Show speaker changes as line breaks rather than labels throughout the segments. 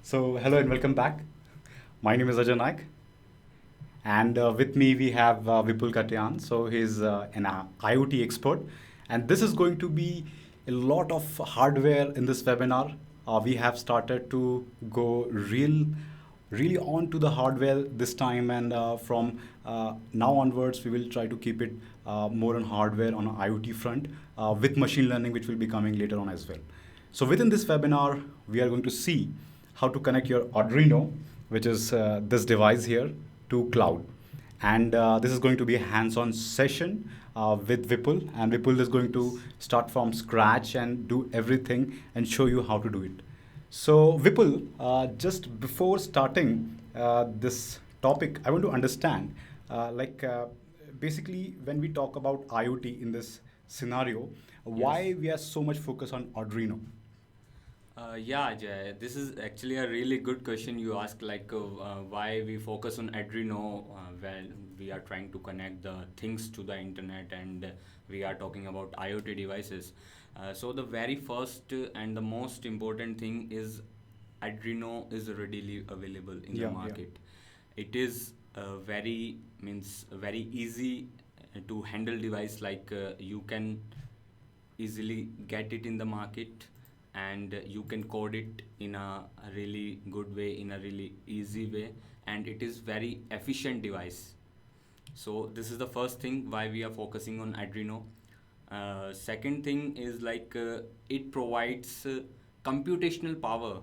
So, hello and welcome back. My name is Ajay Naik, and with me we have Vipul Katyan. So, he's an IoT expert, and this is going to be a lot of hardware in this webinar. We have started to go really on to the hardware this time, and from now onwards, we will try to keep it more on hardware on an IoT front with machine learning, which will be coming later on as well. So within this webinar, we are going to see how to connect your Arduino, which is this device here, to cloud. And this is going to be a hands-on session with Vipul. And Vipul is going to start from scratch and do everything and show you how to do it. So Vipul, just before starting this topic, I want to understand, basically when we talk about IoT in this scenario, why we are so much focused on Arduino?
Yeah, Ajay, this is actually a really good question you ask, why we focus on Arduino when we are trying to connect the things to the internet and we are talking about IoT devices. So the very first and the most important thing is Arduino is readily available in the
Yeah, yeah.
market. It is very easy to handle device, you can easily get it in the market and you can code it in a really good way, in a really easy way, and it is very efficient device. So this is the first thing why we are focusing on Arduino. Second thing is it provides computational power.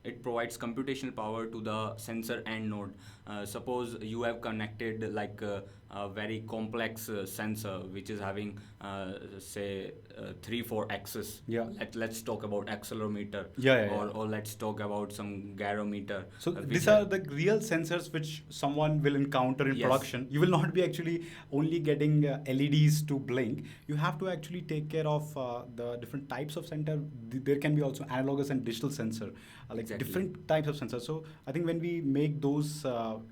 It provides computational power to the sensor and node. Suppose you have connected a very complex sensor which is having say 3-4 axes.
Yeah.
Let's talk about accelerometer,
Yeah, yeah, yeah.
or let's talk about some gyrometer.
So
which
these
ha-
are the real sensors which someone will encounter in
Yes.
production. You will not be actually only getting LEDs to blink. You have to actually take care of the different types of sensor. There can be also analogous and digital sensor, like
Exactly.
different types of sensors. So I think when we make those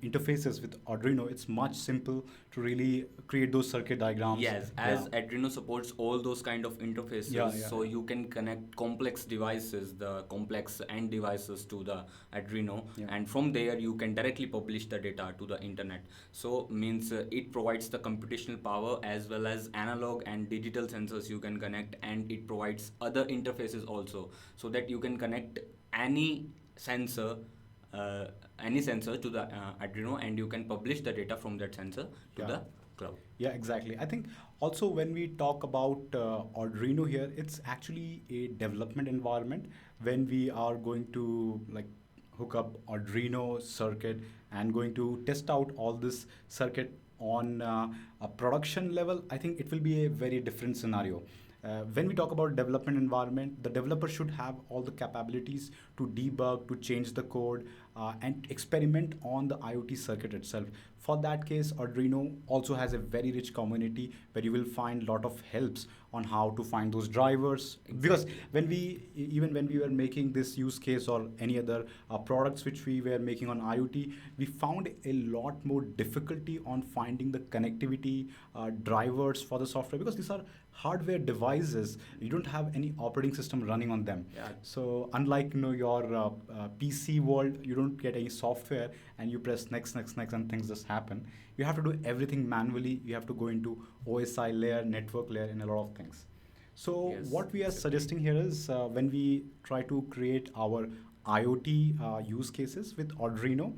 interfaces with Arduino, it's much simple to really create those circuit diagrams.
Yes, as Arduino supports all those kind of interfaces,
Yeah, yeah,
so
yeah.
you can connect complex devices, the complex end devices to the Arduino,
Yeah.
and from there you can directly publish the data to the internet. So means it provides the computational power as well as analog and digital sensors you can connect, and it provides other interfaces also, so that you can connect any sensor uh, any sensor to the Arduino, and you can publish the data from that sensor to
Yeah.
the cloud.
Yeah, exactly. I think also when we talk about Arduino here, it's actually a development environment when we are going to like hook up Arduino circuit and going to test out all this circuit on a production level. I think it will be a very different scenario. When we talk about development environment, the developer should have all the capabilities to debug, to change the code, and experiment on the IoT circuit itself. For that case, Arduino also has a very rich community where you will find a lot of helps on how to find those drivers. Because
Exactly.
even when we were making this use case or any other products which we were making on IoT, we found a lot more difficulty on finding the connectivity drivers for the software because these are hardware devices. You don't have any operating system running on them.
Yeah.
So unlike your PC world, you don't get any software and you press next, next, next, and things just happen. You have to do everything manually. You have to go into OSI layer, network layer, and a lot of things. So
Yes,
what we are
exactly.
suggesting here is when we try to create our IoT use cases with Arduino,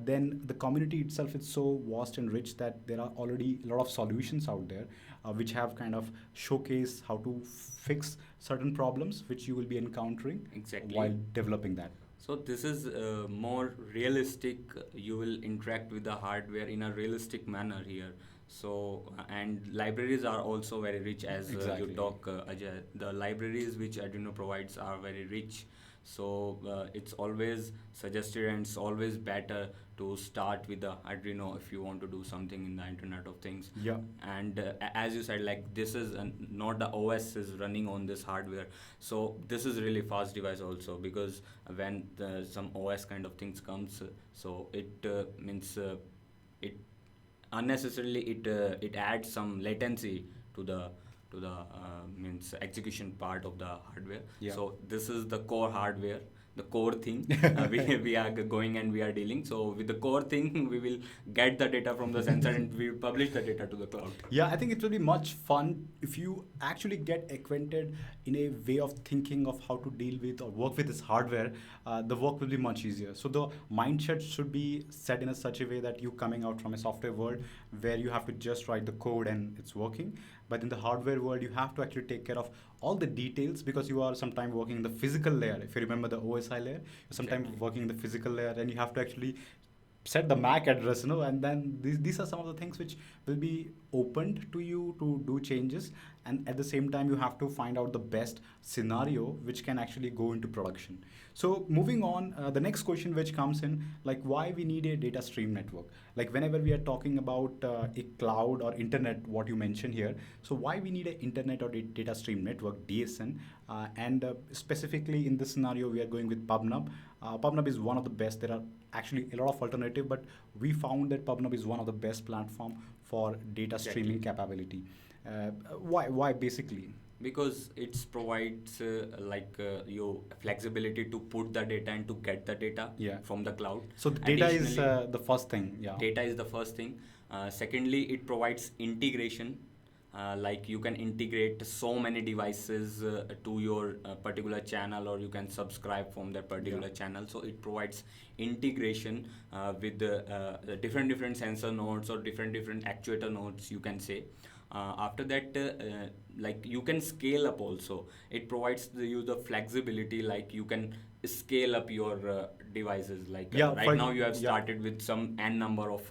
then the community itself is so vast and rich that there are already a lot of solutions out there which have kind of showcase how to fix certain problems which you will be encountering
Exactly.
while developing that.
So this is more realistic. You will interact with the hardware in a realistic manner here. So and libraries are also very rich, as you
Exactly.
talk, Ajay. The libraries which Arduino provides are very rich. So it's always suggested and it's always better to start with the Arduino if you want to do something in the Internet of Things.
Yeah.
And as you said, like this is not the OS is running on this hardware, so this is really fast device also, because when some OS kind of things comes, so it means it unnecessarily it adds some latency to the means execution part of the hardware.
Yeah.
So this is the core hardware. the core thing we are going and we are dealing. So with the core thing, we will get the data from the sensor and we will publish the data to the cloud.
Yeah, I think it will be much fun if you actually get acquainted in a way of thinking of how to deal with or work with this hardware. The work will be much easier. So the mindset should be set in a such a way that you coming out from a software world where you have to just write the code and it's working. But in the hardware world, you have to actually take care of all the details because you are sometimes working in the physical layer. If you remember the OSI layer, you're sometimes
Exactly.
working in the physical layer and you have to actually set the MAC address, and then these are some of the things which will be opened to you to do changes, and at the same time you have to find out the best scenario which can actually go into production. So moving on, the next question which comes in, like why we need a data stream network. Like whenever we are talking about a cloud or internet, what you mentioned here, so why we need an internet or data stream network, DSN, and specifically in this scenario we are going with PubNub. PubNub is one of the best. There are actually a lot of alternative, but we found that PubNub is one of the best platform for data streaming capability. Why basically?
Because it provides your flexibility to put the data and to get the data
Yeah.
from the cloud.
So the data is
Additionally,
the first thing. Yeah.
data is the first thing. Secondly, it provides integration. Like you can integrate so many devices to your particular channel, or you can subscribe from that particular channel. So it provides integration with the different sensor nodes or different actuator nodes, you can say. After that, like you can scale up also. It provides you the flexibility, like you can scale up your devices. Like right now you have started with some n number of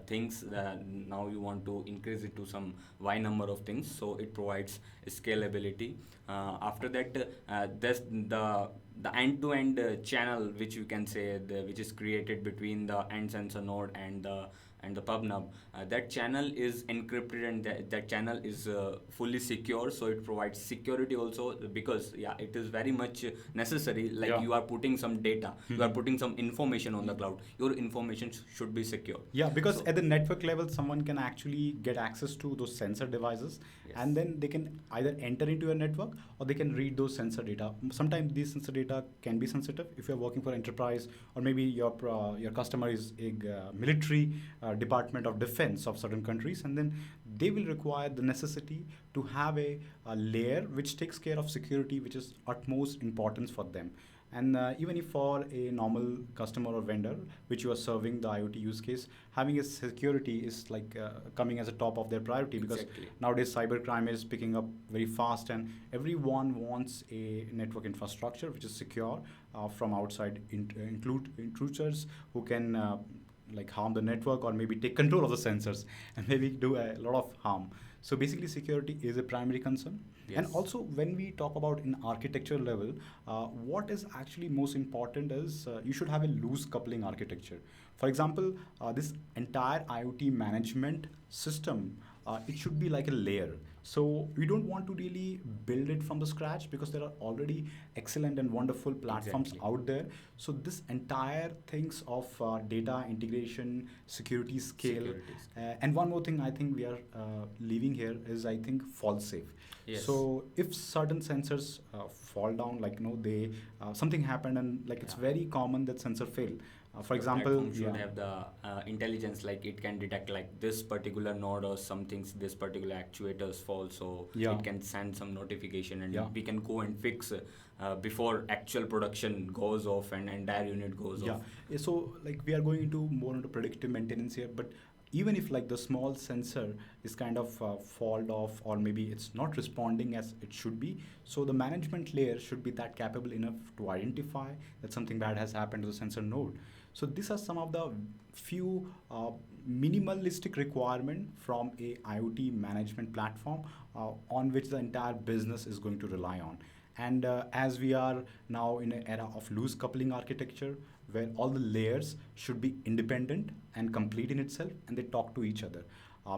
things. Now you want to increase it to some y number of things. So it provides scalability. After that, there's the end-to-end channel, which you can say, which is created between the end sensor node and the PubNub. That channel is encrypted, and that channel is fully secure, so it provides security also, because it is very much necessary. Like you are putting some data, you are putting some information on the cloud, your information should be secure.
Yeah, because at the network level, someone can actually get access to those sensor devices, and then they can either enter into your network or they can read those sensor data. Sometimes these sensor data can be sensitive if you're working for enterprise, or maybe your customer is a military department of defense of certain countries, and then they will require the necessity to have a layer which takes care of security, which is utmost importance for them. And even if for a normal customer or vendor which you are serving the IoT use case, having a security is like coming as a top of their priority, because nowadays cybercrime is picking up very fast, and everyone wants a network infrastructure which is secure from outside intruders who can like harm the network or maybe take control of the sensors and maybe do a lot of harm. So basically security is a primary concern. And also when we talk about in architecture level, what is actually most important is you should have a loose coupling architecture. For example, this entire IoT management system, it should be like a layer. So we don't want to really build it from the scratch, because there are already excellent and wonderful platforms out there. So this entire things of data integration, security scale, and one more thing I think we are leaving here is, I think, fall safe. So if certain sensors fall down, like they something happened, and like it's very common that sensor fail. For example,
should have the intelligence, like it can detect like this particular node or something, this particular actuators fall, so it can send some notification, and we can go and fix before actual production goes off and entire unit goes off.
So like we are going into more into predictive maintenance here, but even if like the small sensor is kind of fault off, or maybe it's not responding as it should be, so the management layer should be that capable enough to identify that something bad has happened to the sensor node. So these are some of the few minimalistic requirement from a IoT management platform on which the entire business is going to rely on. And as we are now in an era of loose coupling architecture, where all the layers should be independent and complete in itself, and they talk to each other,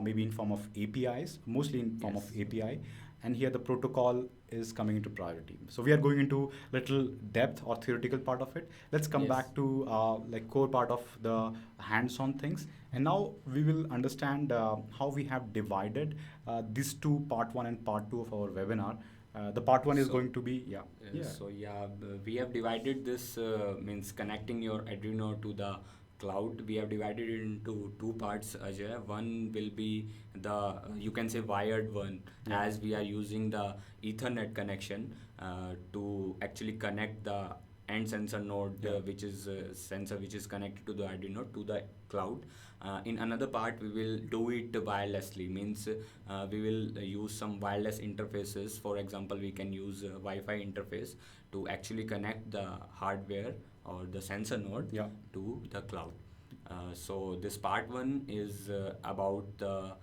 maybe in form of APIs, mostly in form of API. And here the protocol is coming into priority. So we are going into little depth or theoretical part of it. Let's come back to like core part of the hands-on things. And now we will understand how we have divided these two, part one and part two of our webinar. The part one is
So-
going to be, yeah.
So we have divided this means connecting your Arduino to the cloud. We have divided it into two parts, Ajay. One will be the you can say wired one,
Yeah.
as we are using the Ethernet connection to actually connect the end sensor node,
Yeah.
which is sensor which is connected to the Arduino to the cloud. In another part, we will do it wirelessly. Means we will use some wireless interfaces. For example, we can use a Wi-Fi interface to actually connect the hardware or the sensor node
Yeah.
to the cloud. So this part one is about the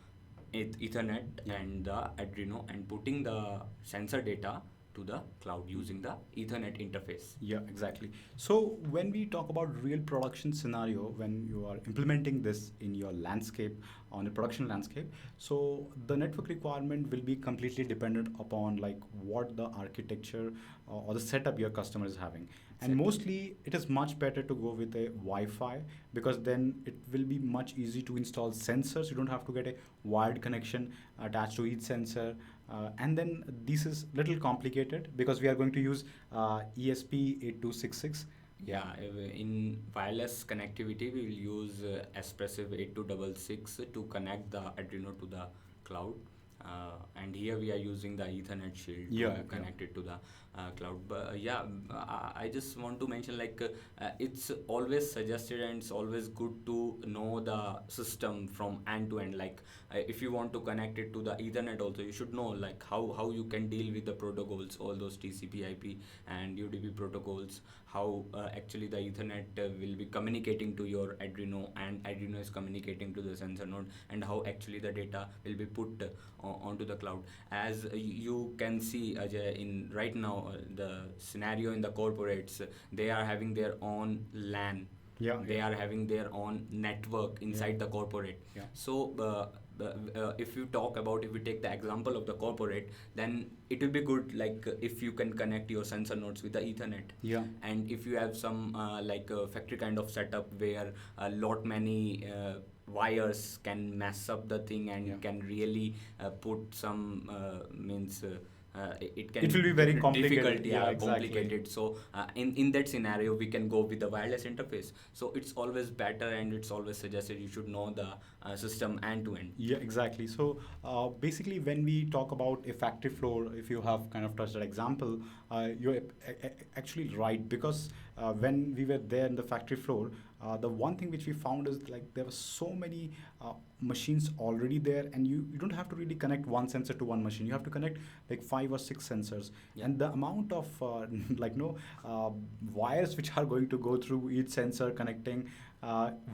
Ethernet
Yeah.
and the Arduino and putting the sensor data to the cloud using the Ethernet interface.
Yeah, exactly. So when we talk about real production scenario, when you are implementing this in your landscape, on a production landscape, so the network requirement will be completely dependent upon like what the architecture or the setup your customer is having. And
Exactly.
mostly it is much better to go with a Wi-Fi, because then it will be much easy to install sensors. You don't have to get a wired connection attached to each sensor. And then this is little complicated because we are going to use ESP8266.
Yeah, in wireless connectivity, we will use Espressive 8266 to connect the Arduino to the cloud. And here we are using the Ethernet Shield
Yeah,
to connect it to the cloud. But I just want to mention it's always suggested and it's always good to know the system from end to end. Like if you want to connect it to the Ethernet also, you should know like how you can deal with the protocols, all those TCP/IP and UDP protocols, how actually the Ethernet will be communicating to your Arduino and Arduino is communicating to the sensor node, and how actually the data will be put onto the cloud. As you can see, Ajay, in right now the scenario in the corporates, they are having their own LAN.
Yeah,
They
yeah.
are having their own network inside the corporate.
Yeah.
So if you talk about, if we take the example of the corporate, then it will be good like if you can connect your sensor nodes with the Ethernet.
Yeah.
And if you have some factory kind of setup where a lot many wires can mess up the thing and
Yeah.
can really put some means it can
It will be very
difficult,
complicated.
yeah,
Yeah, exactly.
complicated. So in that scenario we can go with the wireless interface. So it's always better and it's always suggested you should know the system end to end.
Yeah, exactly. So basically, when we talk about a factory floor, if you have kind of touched that example, you're actually right, because when we were there in the factory floor, the one thing which we found is like there were so many machines already there, and you don't have to really connect one sensor to one machine. You have to connect like 5 or 6 sensors,
Yeah.
and the amount of wires which are going to go through each sensor connecting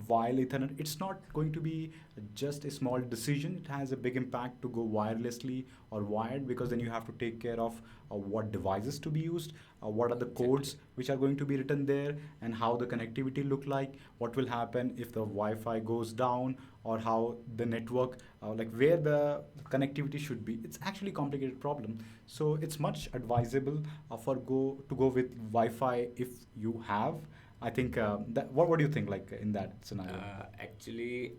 while Ethernet, it's not going to be just a small decision. It has a big impact to go wirelessly or wired, because then you have to take care of what devices to be used, what are the codes which are going to be written there, and how the connectivity look like, what will happen if the Wi-Fi goes down, or how the network, like where the connectivity should be. It's actually a complicated problem. So it's much advisable to go with Wi-Fi if you have. I think that. What do you think, like in that scenario?
Actually,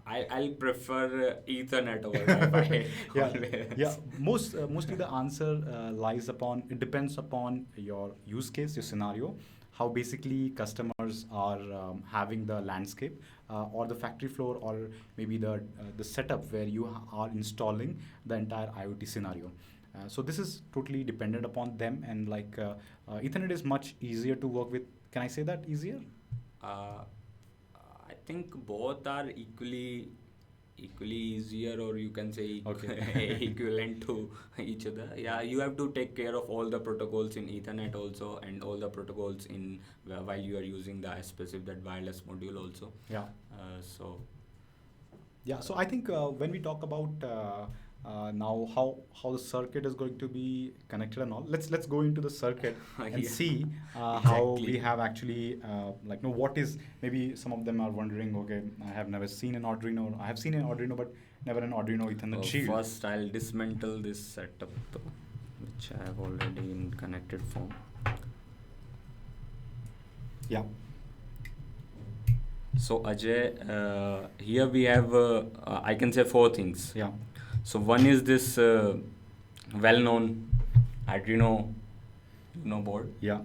I'll prefer Ethernet over Wi-Fi.
Yeah,
always.
yeah. Mostly the answer lies upon. It depends upon your use case, your scenario, how basically customers are having the landscape, or the factory floor, or maybe the setup where you are installing the entire IoT scenario. So this is totally dependent upon them, and Ethernet is much easier to work with. Can I say that easier?
Uh, I think both are equally easier, or you can say
Okay.
equivalent to each other. Yeah, you have to take care of all the protocols in Ethernet also, and all the protocols in while you are using the specific that wireless module also.
Yeah.
So
Yeah, so I think when we talk about now how the circuit is going to be connected and all, let's go into the circuit and
Yeah.
see how
Exactly.
we have actually what is, maybe some of them are wondering, okay, I have never seen an Arduino. I have seen an Arduino, but never an Arduino Ethernet Shield.
First, I'll dismantle this setup, which I have already in connected form.
Yeah.
So Ajay, here we have I can say 4 things.
Yeah.
So one is this well-known Arduino Uno board.
Yeah.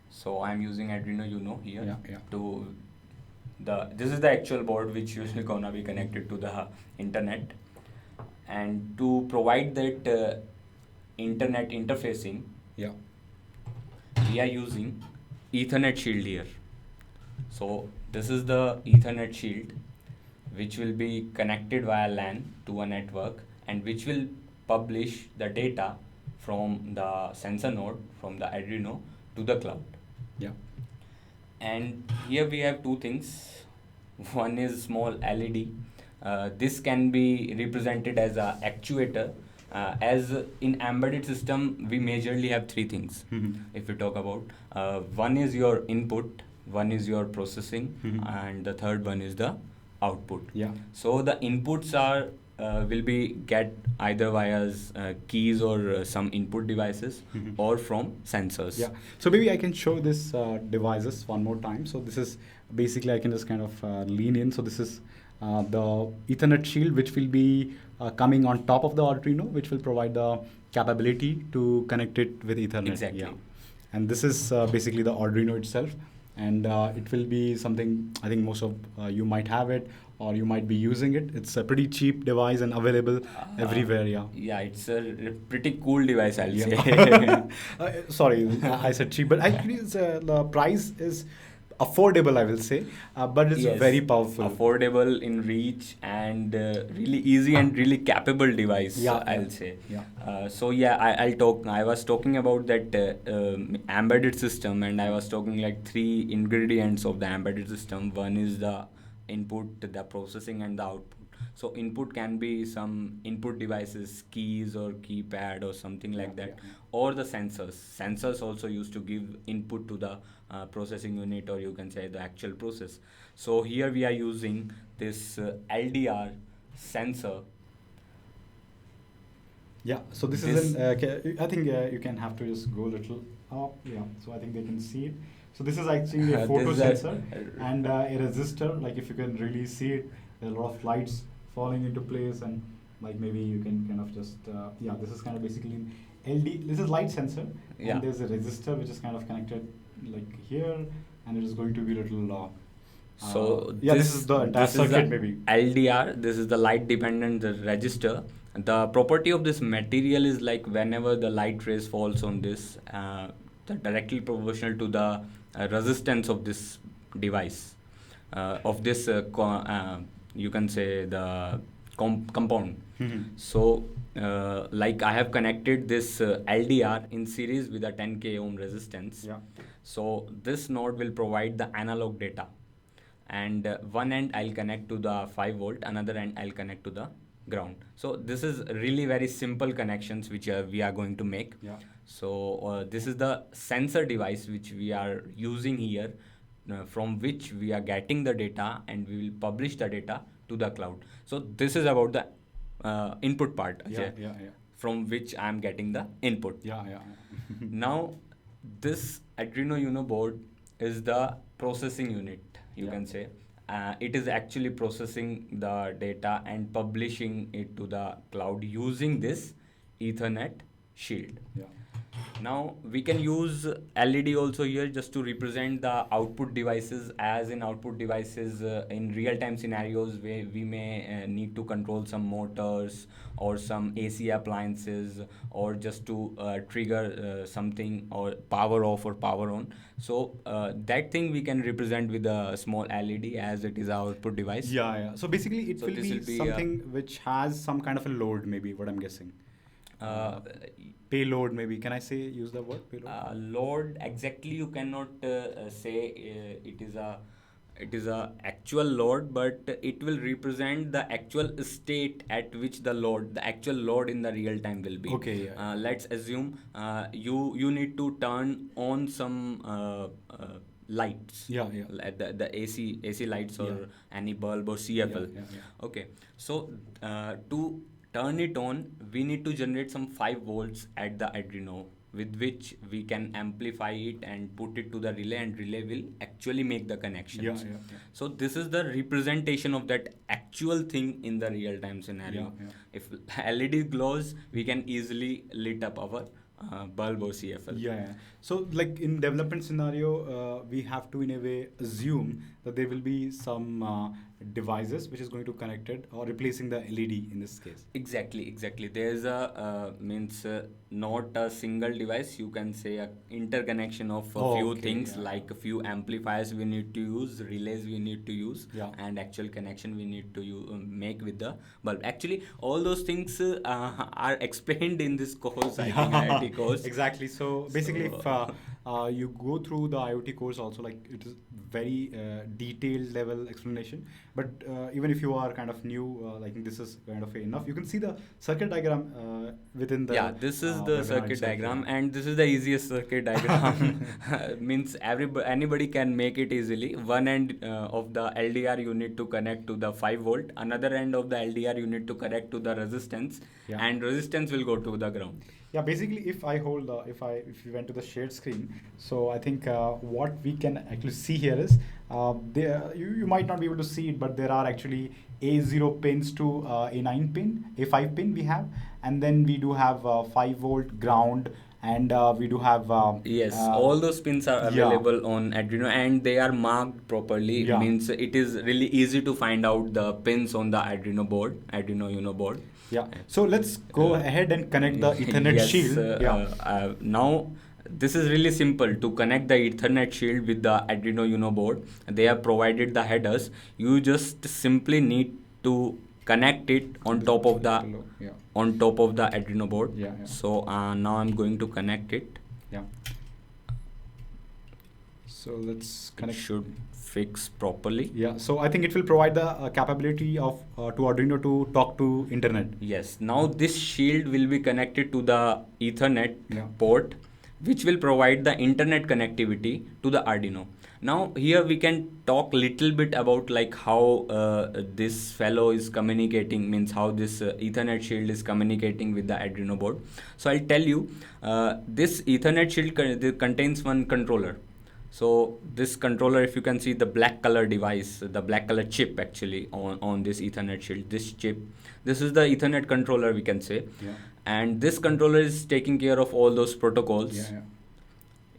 So I'm using Arduino Uno here
Yeah.
to this is the actual board which is gonna be connected to the internet, and to provide that internet interfacing,
Yeah.
we are using Ethernet Shield here. So this is the Ethernet Shield which will be connected via LAN to a network, and which will publish the data from the sensor node from the Arduino to the cloud.
Yeah.
And here we have two things. One is small LED. This can be represented as a actuator. As in embedded system, we majorly have three things. If we talk about, one is your input, one is your processing, and the third one is the output.
Yeah.
So the inputs are will be get either via keys or some input devices, or from sensors.
Yeah. So maybe I can show this devices one more time. So this is basically, I can just kind of lean in. So this is the Ethernet Shield, which will be coming on top of the Arduino, which will provide the capability to connect it with Ethernet.
Exactly.
Yeah. And this is basically the Arduino itself. And it will be something, I think most of you might have it, or you might be using it. It's a pretty cheap device and available everywhere. Yeah.
Yeah, it's a pretty cool device, I'll say.
Sorry, I said cheap, but actually the price is affordable, I will say, but it's
Yes,
very powerful.
affordable in reach, and really easy and really capable device.
Yeah,
I'll say.
Yeah.
So yeah, I'll talk. I was talking about that embedded system, and I was talking like three ingredients of the embedded system. One is the input, the processing, and the output. So input can be some input devices, keys or keypad or something like that, or the sensors. Sensors also used to give input to the processing unit, or you can say the actual process. So here we are using this LDR sensor.
Yeah, so this is I think you can have to just go a little up. Yeah, so I think they can see it. So this is actually a photo sensor and a resistor. Like if you can really see it, there are a lot of lights falling into place, and like maybe you can kind of just yeah, this is kind of basically an LD. This is light sensor, and there's a resistor which is kind of connected like here, and it is going to be a little.
So
yeah, this is the entire circuit, maybe.
LDR. This is the light dependent register. The property of this material is like whenever the light rays falls on this, directly proportional to the resistance of this device, of this you can say the compound. So like I have connected this LDR in series with a 10k ohm resistance.
Yeah.
So this node will provide the analog data, and one end I'll connect to the 5 volt, another end I'll connect to the ground. So this is really very simple connections which we are going to make.
Yeah.
So this is the sensor device which we are using here, from which we are getting the data, and we will publish the data to the cloud. So this is about the input part, from which I am getting the input.
Yeah.
Now this Arduino Uno board is the processing unit, you can say. It is actually processing the data and publishing it to the cloud using this Ethernet Shield.
Yeah.
Now we can use LED also here just to represent the output devices, as in output devices in real-time scenarios where we may need to control some motors or some AC appliances, or just to trigger something, or power off or power on. So that thing we can represent with a small LED, as it is our output device.
Yeah. So basically it will be something which has some kind of a load, maybe, what I'm guessing. Payload, maybe. Can I say, use the word payload?
Load, exactly you cannot say it is a actual load, but it will represent the actual state at which the actual load in the real time will be.
Okay. Yeah.
Let's assume you need to turn on some lights.
Yeah.
The AC lights, or any bulb or CFL.
Yeah.
Okay. So to turn it on, we need to generate some 5 volts at the Arduino, with which we can amplify it and put it to the relay, and relay will actually make the connections.
Yeah.
So this is the representation of that actual thing in the real-time scenario.
Yeah.
If LED glows, we can easily lit up our bulb or CFL.
Yeah. So like in development scenario, we have to in a way assume that there will be some devices which is going to connect it or replacing the LED in this case.
Exactly. There's a means not a single device. You can say a interconnection of a few things, like a few amplifiers we need to use, relays we need to use, and actual connection we need to make with the bulb. Actually, all those things are explained in this course. I think IoT course.
Exactly. So basically, if you go through the IoT course, also like it is very detailed level explanation. But even if you are kind of new, like this is kind of enough. You can see the circuit diagram within the.
This is the circuit diagram, and this is the easiest circuit diagram. Means anybody can make it easily. One end of the LDR you need to connect to the 5 volt. Another end of the LDR you need to connect to the resistance, and resistance will go to the ground.
Yeah, basically, if I hold, if we went to the shared screen, so I think what we can actually see here is you might not be able to see it, but there are actually A0 pins to A9 pin, A5 pin we have, and then we do have 5 volt ground, and we do have
all those pins are available on Arduino, and they are marked properly. Means it is really easy to find out the pins on the Arduino board, Arduino Uno board.
Yeah. So let's go ahead and connect the Ethernet shield.
Now this is really simple to connect the Ethernet shield with the Arduino Uno board. They have provided the headers. You just simply need to connect it on top of the Arduino board. So now I'm going to connect it.
So let's connect.
It should fix properly.
So I think it will provide the capability of to Arduino to talk to internet.
Yes. Now this shield will be connected to the Ethernet port, which will provide the internet connectivity to the Arduino. Now here we can talk little bit about like how this fellow is communicating, means how this Ethernet shield is communicating with the Arduino board. So I'll tell you, this Ethernet shield contains one controller. So this controller, if you can see the black color device, the black color chip actually on this Ethernet shield, this chip, this is the Ethernet controller we can say. And this controller is taking care of all those protocols.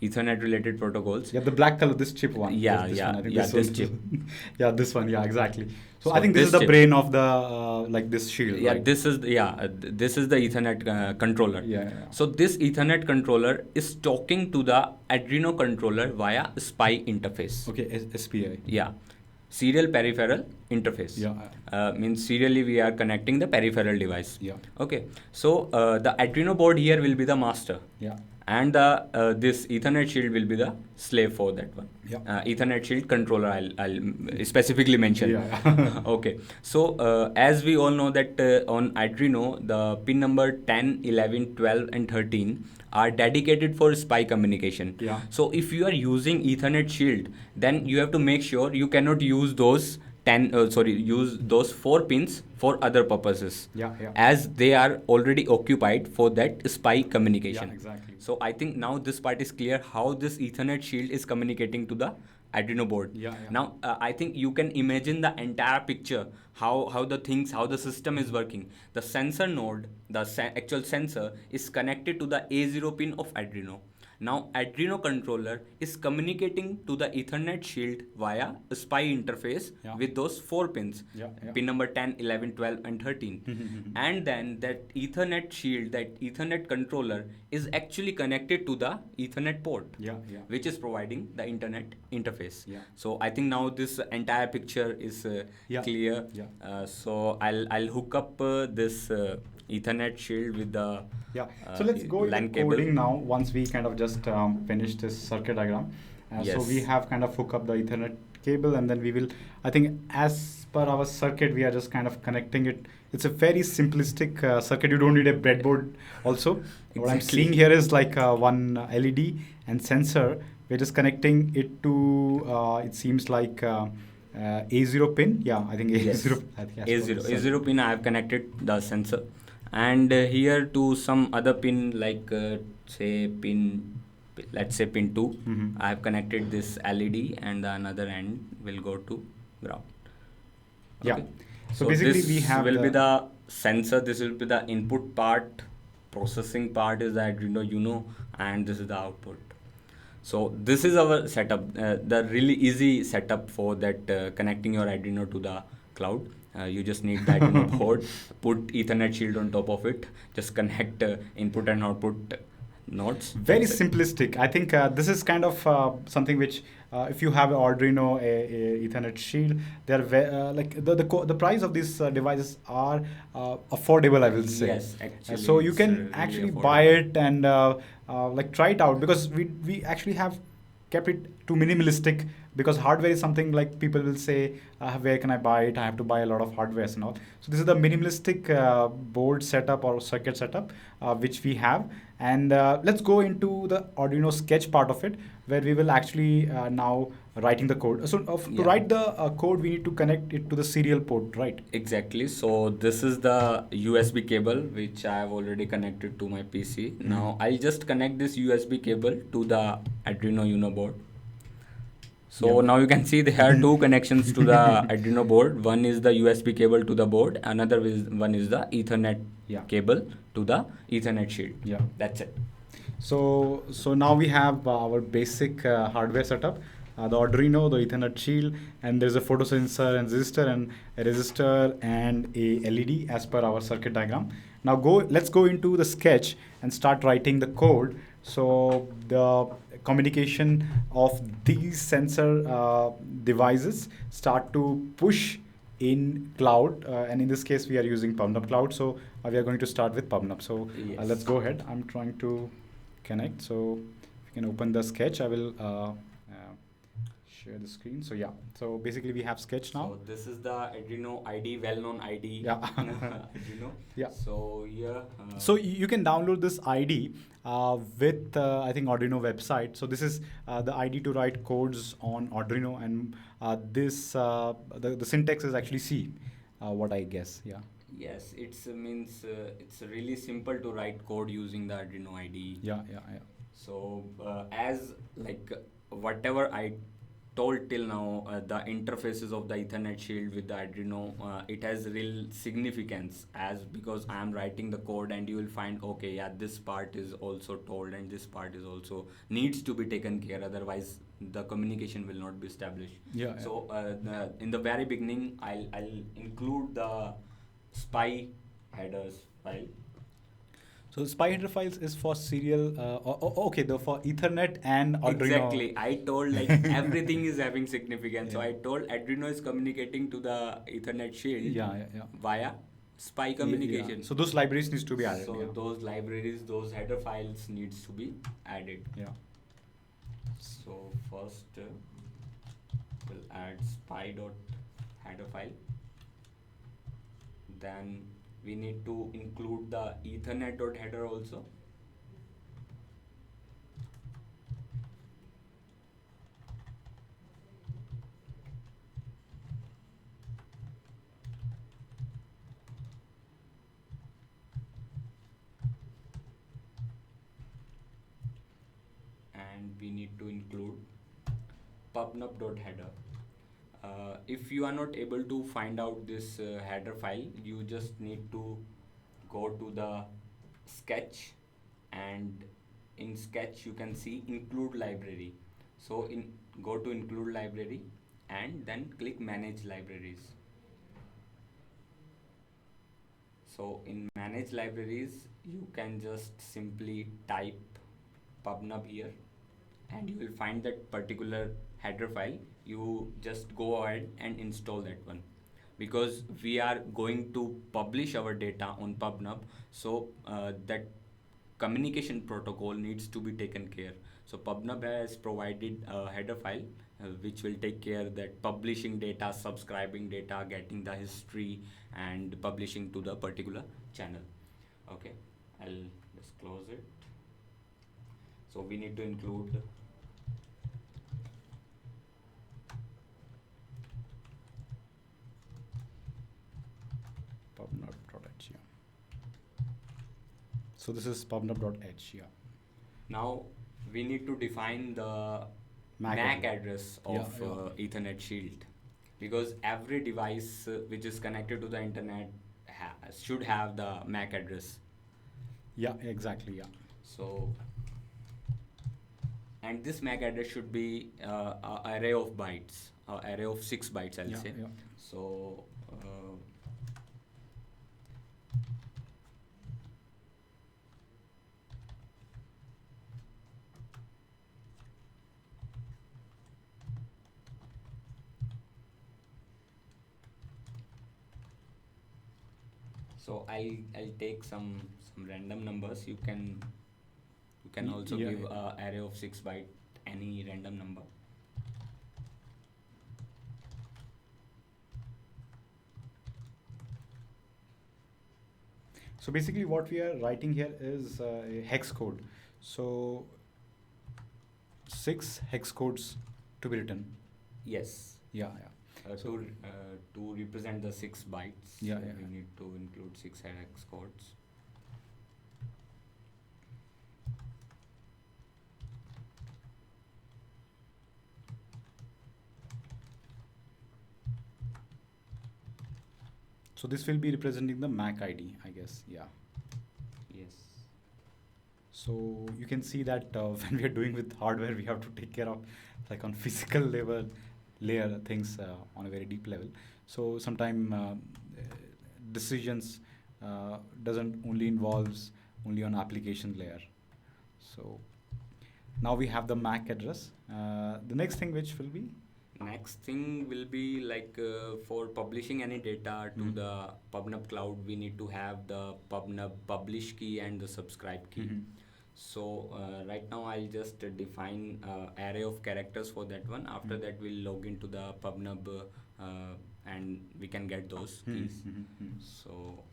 Ethernet related protocols.
The black color, this chip one.
This chip.
This one. Exactly. So I think this is the brain of the like this shield. Right?
This is the Ethernet controller. So this Ethernet controller is talking to the Arduino controller via SPI interface.
Okay, SPI.
Serial peripheral interface. Means serially we are connecting the peripheral device. Okay. So the Arduino board here will be the master. And this Ethernet shield will be the slave for that one. Ethernet shield controller I'll specifically mention. Okay. So as we all know that on Arduino, the pin number 10, 11, 12 and 13 are dedicated for SPI communication. So if you are using Ethernet shield, then you have to make sure you cannot use those use those 4 pins for other purposes, as they are already occupied for that SPI communication. So I think now this part is clear how this Ethernet shield is communicating to the Arduino board. Now I think you can imagine the entire picture, how the system is working. The sensor node, the actual sensor is connected to the A0 pin of Arduino. Now Arduino controller is communicating to the Ethernet shield via a SPI interface with those 4 pins, pin number 10, 11, 12 and 13. And then that Ethernet shield, that Ethernet controller is actually connected to the Ethernet port, which is providing the internet interface. So I think now this entire picture is clear. So I'll hook up this Ethernet shield with the
so let's go
LAN
into
cable.
coding now once we kind of just finish this circuit diagram. So we have kind of hooked up the Ethernet cable, and then we will, I think as per our circuit, we are just kind of connecting it. It's a very simplistic circuit. You don't need a breadboard also. What I'm seeing here is like one LED and sensor. We're just connecting it to, it seems like A0 pin. I think A0.
A0 pin I have connected the sensor. And here to some other pin like let's say pin 2, I have connected this LED, and the another end will go to ground.
So basically
this
we have
will be the sensor, this will be the input part processing part is the Arduino Uno, and this is the output. So this is our setup, the really easy setup for that connecting your Arduino to the cloud. You just need the Arduino board, put Ethernet shield on top of it, just connect input and output nodes.
Very
That's it.
simplistic. I think this is kind of something which, if you have an Arduino, a Ethernet Shield, they're like the price of these devices are affordable, I will say.
Yes, actually,
So you
it's,
can
really
actually buy
affordable.
it and like try it out, because we actually have kept it too minimalistic, because hardware is something like people will say, where can I buy it? I have to buy a lot of hardware and all. So this is the minimalistic board setup or circuit setup which we have. And let's go into the Arduino sketch part of it, where we will actually now writing the code. So to
Yeah.
write the code, we need to connect it to the serial port, right?
Exactly. So this is the USB cable which I have already connected to my PC. Now I'll just connect this USB cable to the Arduino Uno board. So
Yeah.
now you can see there are two connections to the Arduino board. One is the USB cable to the board. One is the Ethernet
Yeah.
cable to the Ethernet shield.
Yeah.
That's it.
So now we have our basic hardware setup, the Arduino, the Ethernet shield, and there's a photo sensor and resistor and a LED as per our circuit diagram. Now let's go into the sketch and start writing the code. So the communication of these sensor devices start to push in cloud, and in this case we are using PubNub Cloud. So we are going to start with PubNub. So
Yes.
let's go ahead. I'm trying to connect. So if you can open the sketch, I will share the screen. So yeah, so basically we have sketch now.
So this is the Arduino ID, well-known ID.
Yeah.
Arduino.
Yeah.
So here.
So you can download this ID with I think Arduino website. So this is the ID to write codes on Arduino, and the syntax is actually C. What I guess, yeah.
Yes, it's means it's really simple to write code using the Arduino IDE.
Yeah.
So as like whatever I told till now, the interfaces of the Ethernet shield with the Arduino, it has real significance, as because I am writing the code and you will find, okay, yeah, this part is also told and this part is also needs to be taken care, otherwise the communication will not be established.
Yeah.
So in the very beginning, I'll include the SPI headers file.
So SPI header files is for serial. Okay, for Ethernet and Arduino.
Exactly. I told like everything is having significance. So
Yeah.
I told Arduino is communicating to the Ethernet shield
Yeah.
via SPI communication.
Yeah. So those libraries needs to be added.
So
yeah.
those libraries, those header files needs to be added.
Yeah.
So first we'll add SPI.header file. Then we need to include the Ethernet.header also. And we need to include PubNub.header. If you are not able to find out this header file, you just need to go to the sketch, and in sketch you can see include library. So go to include library and then click manage libraries. So in manage libraries you can just simply type PubNub here and you will find that particular header file. You just go ahead and install that one, because we are going to publish our data on PubNub, so that communication protocol needs to be taken care. So PubNub has provided a header file which will take care that publishing data, subscribing data, getting the history and publishing to the particular channel. Okay, I'll just close it. So we need to include
PubNub.h. Yeah. So this is PubNub.h. Yeah.
now we need to define the
MAC
MAC address of
Yeah.
Ethernet Shield, because every device which is connected to the internet should have the MAC address.
Yeah, exactly. Yeah.
So, and this MAC address should be a array of bytes, array of 6 bytes, I'll
Yeah,
say.
yeah.
So, I'll take some random numbers. You can also
Yeah,
give
yeah.
a array of 6 byte any random number.
So basically, what we are writing here is a hex code. So 6 hex codes to be written.
Yes.
Yeah, yeah. So
To represent the 6 bytes,
Yeah,
we
yeah.
need to include 6 hex codes.
So this will be representing the MAC ID, I guess. Yeah.
Yes.
So you can see that when we are doing with hardware, we have to take care of like on physical level layer things on a very deep level. So sometimes decisions doesn't only involves only on application layer. So now we have the MAC address. The next thing which will be
Next thing will be like for publishing any data to
Mhm.
the PubNub cloud, we need to have the PubNub publish key and the subscribe key.
Mhm.
So right now I'll just define array of characters for that one. After
Mhm.
that we'll log into the PubNub and we can get those
Mhm.
keys.
Mhm. Mhm.
So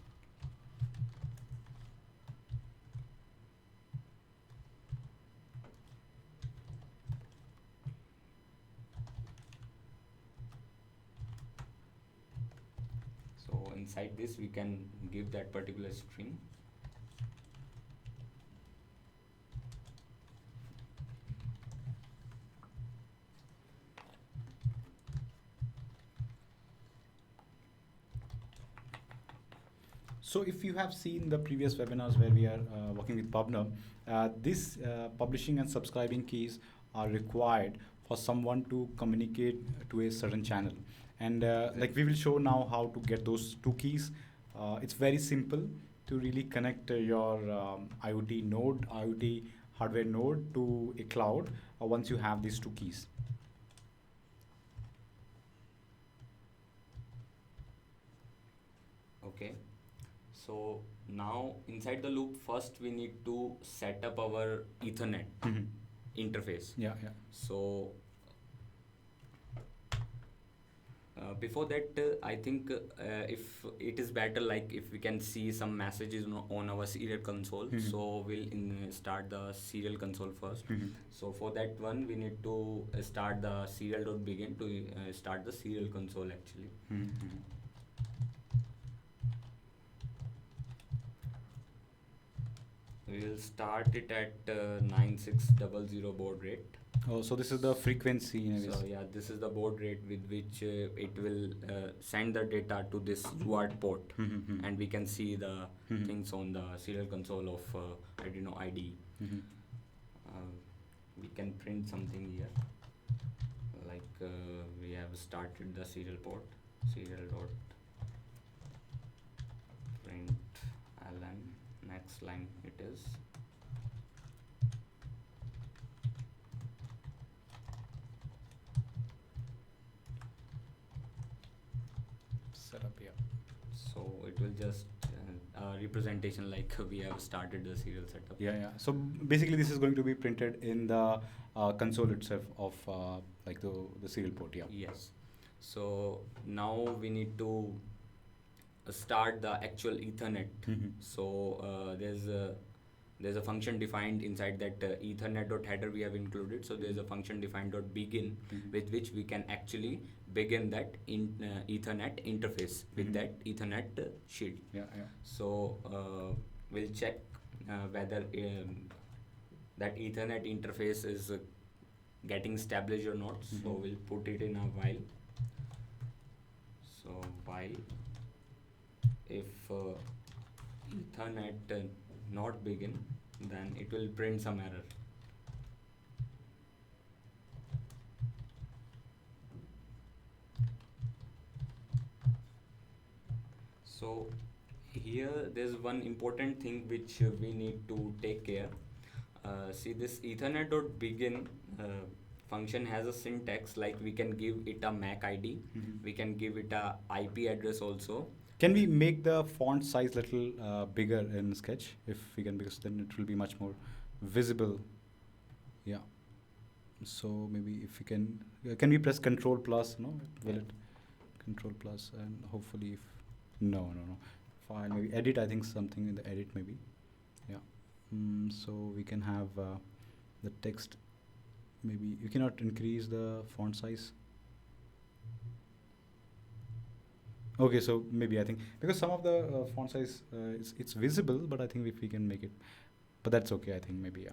so inside this we can give that particular string.
So if you have seen the previous webinars where we are working with PubNub, this publishing and subscribing keys are required for someone to communicate to a certain channel. And like we will show now how to get those two keys. It's very simple to really connect your IoT node, IoT hardware node to a cloud once you have these two keys.
Okay. So now inside the loop, first we need to set up our Ethernet
Mhm.
interface.
Yeah, yeah.
So before that, I think if it is better, like if we can see some messages on our serial console,
Mhm.
so we'll start the serial console first.
Mhm.
So for that one, we need to start the serial.begin to start the serial console actually.
Mhm. Mhm.
We'll start it at 9600 baud rate.
Oh, so this is the frequency in a way.
So yeah, this is the baud rate with which it will send the data to this UART port,
Mhm.
and we can see the
Mhm.
things on the serial console of Arduino IDE.
Mhm.
Uh, we can print something here, like we have started the serial port, serial dot print ln. Next line it is.
Setup here.
So it will just representation like we have started the serial setup.
Yeah, yeah. So basically, this is going to be printed in the console itself of like the serial port. Yeah.
Yes. So now we need to start the actual Ethernet.
Mhm.
So there's a function defined inside that Ethernet.header we have included. So there's a function defined .begin
Mhm.
with which we can actually begin that Ethernet interface with
Mhm.
that Ethernet shield.
Yeah, yeah.
So we'll check whether that Ethernet interface is getting established or not. So
Mhm.
we'll put it in a while. So while if Ethernet not begin, then it will print some error. So here there's one important thing which we need to take care. See, this Ethernet.begin function has a syntax, like we can give it a MAC ID, we can give it a IP address also.
Can we make the font size little bigger in Sketch if we can, because then it will be much more visible. Yeah. So maybe if we can we press Control plus? No, will it? Control plus, and hopefully if no. File maybe edit. I think something in the edit maybe. Yeah. So we can have the text. Maybe you cannot increase the font size. Okay, so maybe I think because some of the font size it's visible, but I think if we can make it, but that's okay. I think maybe yeah.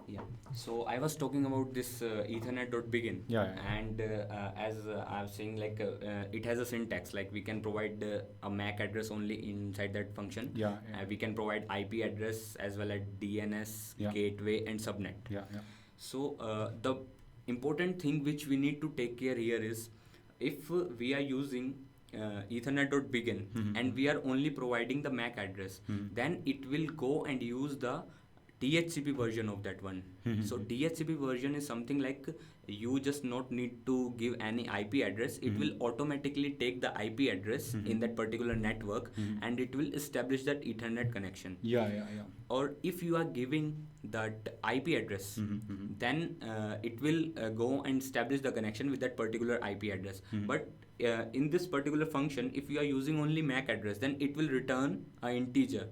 Yeah. So I was talking about this Ethernet.begin.
Yeah.
And as I was saying, like it has a syntax, like we can provide a MAC address only inside that function.
Yeah.
We can provide IP address as well as DNS, gateway, and subnet.
Yeah.
So the important thing which we need to take care here is, if we are using Ethernet.begin and we are only providing the MAC address, then it will go and use the DHCP version of that one. So DHCP version is something like you just not need to give any IP address. It will automatically take the IP address in that particular network and it will establish that Ethernet connection.
Yeah.
Or if you are giving that IP address, then it will go and establish the connection with that particular IP address. But in this particular function, if you are using only MAC address, then it will return an integer,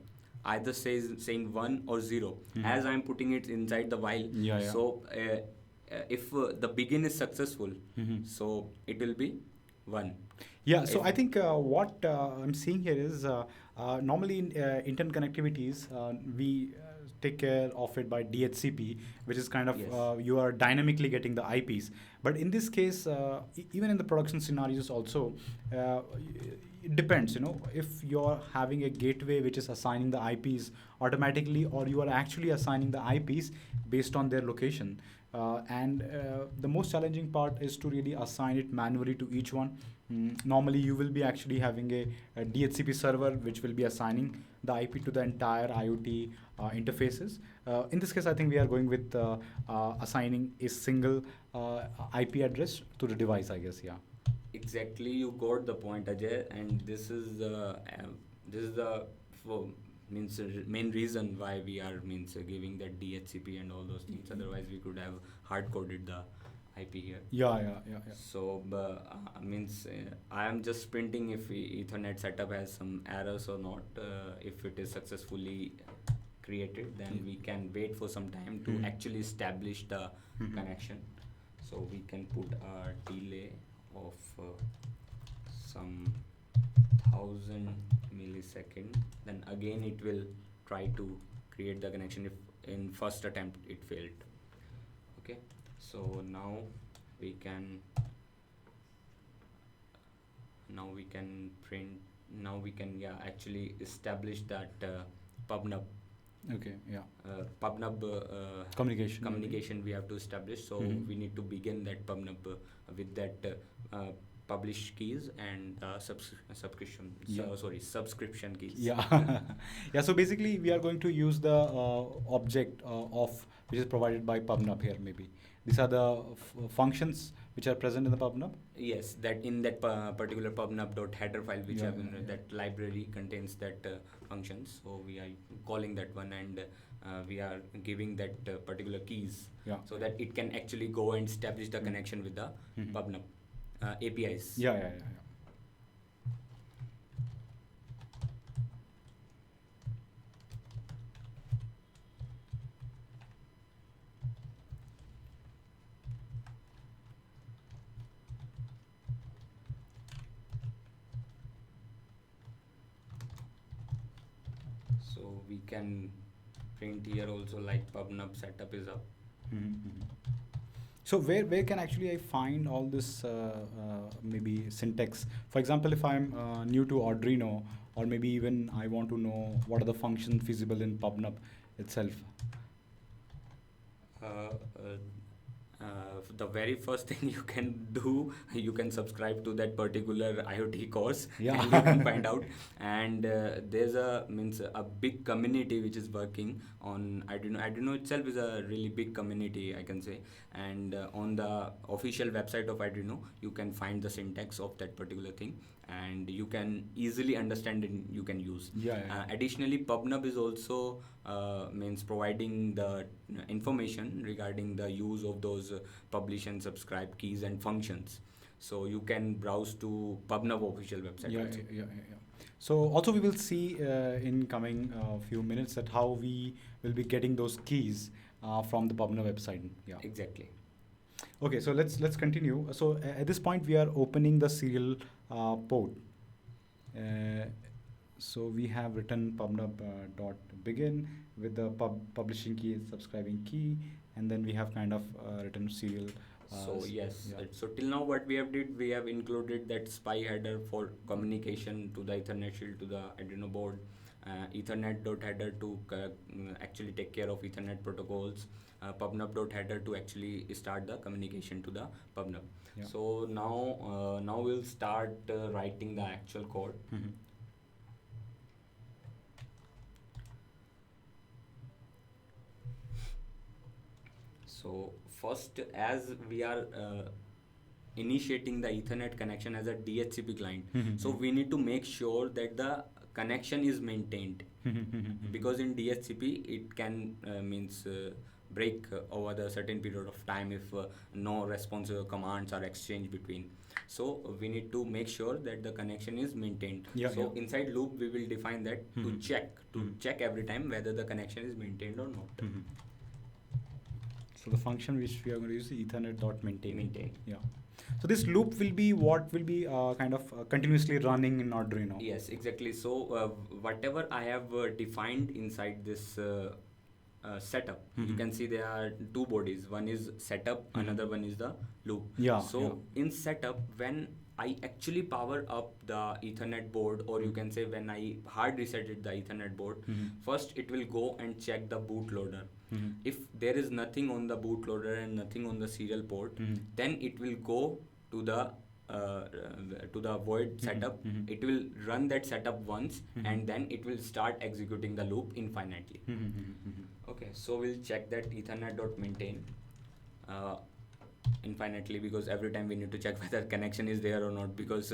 either saying 1 or 0, as I'm putting it inside the while. So if the begin is successful, so it will be 1.
Yeah, so I think what I'm seeing here is normally in internet connectivities, we take care of it by DHCP, which is kind of you are dynamically getting the IPs. But in this case, even in the production scenarios also, it depends, if you're having a gateway which is assigning the IPs automatically, or you are actually assigning the IPs based on their location. And the most challenging part is to really assign it manually to each one. Normally, you will be actually having a DHCP server which will be assigning the IP to the entire IoT interfaces. In this case, I think we are going with assigning a single IP address to the device, I guess, yeah.
Exactly, you got the point, Ajay, and this is the main reason why we are giving that DHCP and all those things. Otherwise, we could have hard coded the IP here.
Yeah.
So I am just printing if Ethernet setup has some errors or not. If it is successfully created, then we can wait for some time to actually establish the connection. So we can put a delay of some 1000 millisecond. Then again it will try to create the connection if in first attempt it failed. Okay, so now we can actually establish that PubNub.
Okay, yeah.
PubNub communication we have to establish. So we need to begin that PubNub with that publish keys and subscription keys.
Yeah. Yeah, so basically we are going to use the object of which is provided by PubNub here. Maybe these are the functions which are present in the PubNub.
Yes, that in that particular PubNub.header file which that library contains that functions. So we are calling that one, and we are giving that particular keys so that it can actually go and establish the connection with the PubNub APIs.
Yeah.
So we can print here also like PubNub setup is up.
So where can actually I find all this maybe syntax? For example, if I'm new to Arduino, or maybe even I want to know what are the functions feasible in PubNub itself.
uh, uh, the very first thing you can do, you can subscribe to that particular IoT course,
Yeah.
and you can find out. And there's a big community which is working on Arduino. Arduino itself is a really big community, I can say. And on the official website of Arduino, you can find the syntax of that particular thing, and you can easily understand and you can use.
Yeah.
Additionally, PubNub is also providing the information regarding the use of those publish and subscribe keys and functions. So you can browse to PubNub official website
Yeah,
also.
yeah. So also we will see in coming few minutes that how we will be getting those keys from the PubNub website. Yeah.
Exactly.
Okay, so let's continue. So at this point we are opening the serial port. So we have written pubnub dot begin with the publishing key and subscribing key, and then we have kind of written serial.
So yes,
Yeah.
so till now what we have did, we have included that SPI header for communication to the Ethernet shield to the Arduino board, Ethernet.header to actually take care of Ethernet protocols, PubNub.header to actually start the communication to the PubNub.
Yeah.
So now we'll start writing the actual code.
Mhm.
So first, as we are initiating the Ethernet connection as a DHCP client,
Mhm.
so we need to make sure that the connection is maintained, because in DHCP it can break over the certain period of time if no responsive commands are exchanged between. So we need to make sure that the connection is maintained.
Yeah,
So
yeah.
inside loop we will define that to
Mhm.
check every time whether the connection is maintained or not.
Mhm. So the function which we are going to use is ethernet.maintain.
Maintain.
Yeah. So this loop will be what will be kind of continuously running in Arduino.
Yes, exactly. So whatever I have defined inside this setup, you
Mhm.
can see there are two bodies. One is setup,
Mhm.
another one is the loop.
Yeah,
So
yeah.
in setup, when I actually power up the Ethernet board, or you can say when I hard resetted the Ethernet board,
Mhm.
first it will go and check the bootloader.
Mhm.
If there is nothing on the bootloader and nothing on the serial port,
Mhm.
then it will go to the void setup.
Mhm.
It will run that setup once,
Mhm.
and then it will start executing the loop infinitely.
Mhm.
Okay, so we'll check that ethernet.maintain infinitely, because every time we need to check whether connection is there or not, because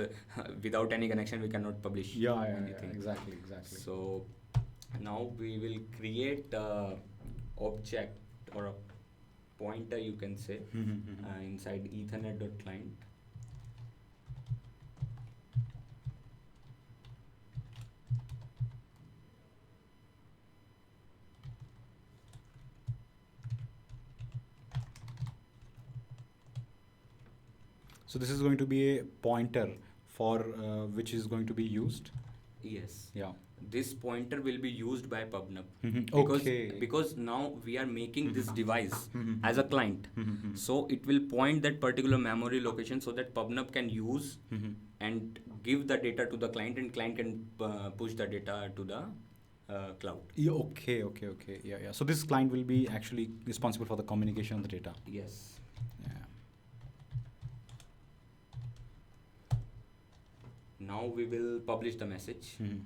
without any connection we cannot publish
Yeah,
anything.
exactly.
So now we will create a object or a pointer, you can say, inside ethernet.client.
So this is going to be a pointer for which is going to be used.
Yes.
Yeah.
This pointer will be used by PubNub.
Okay.
Because now we are making this device
Mhm.
as a client. So it will point that particular memory location so that PubNub can use and give the data to the client, and client can push the data to the cloud.
Yeah, okay. Yeah. So this client will be actually responsible for the communication of the data.
Yes.
Yeah.
Now we will publish the message.
Mhm.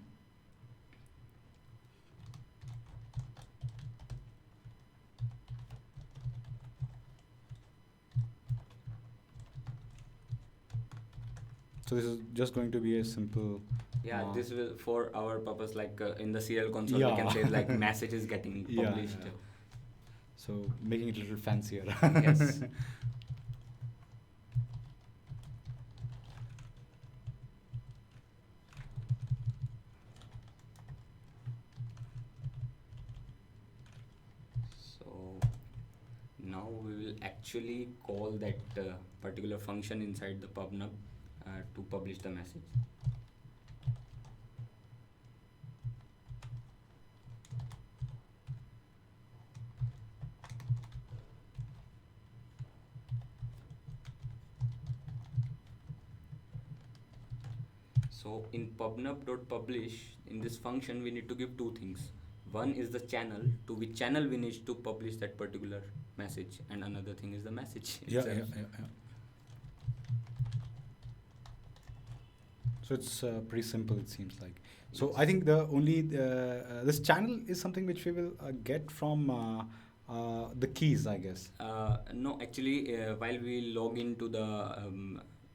So this is just going to be a simple.
Yeah, this will, for our purpose, like in the serial console, we
Yeah.
can say like message is getting
Yeah,
published.
yeah. So making it a little fancier.
Yes. So now we will actually call that particular function inside the PubNub to publish the message. So in pubnub.publish, in this function we need to give two things. One is the channel, to which channel we need to publish that particular message, and another thing is the message itself.
Yeah. So it's pretty simple, it seems like. So
Yes.
I think the only this channel is something which we will get from the keys, I guess.
No, actually, while we log into the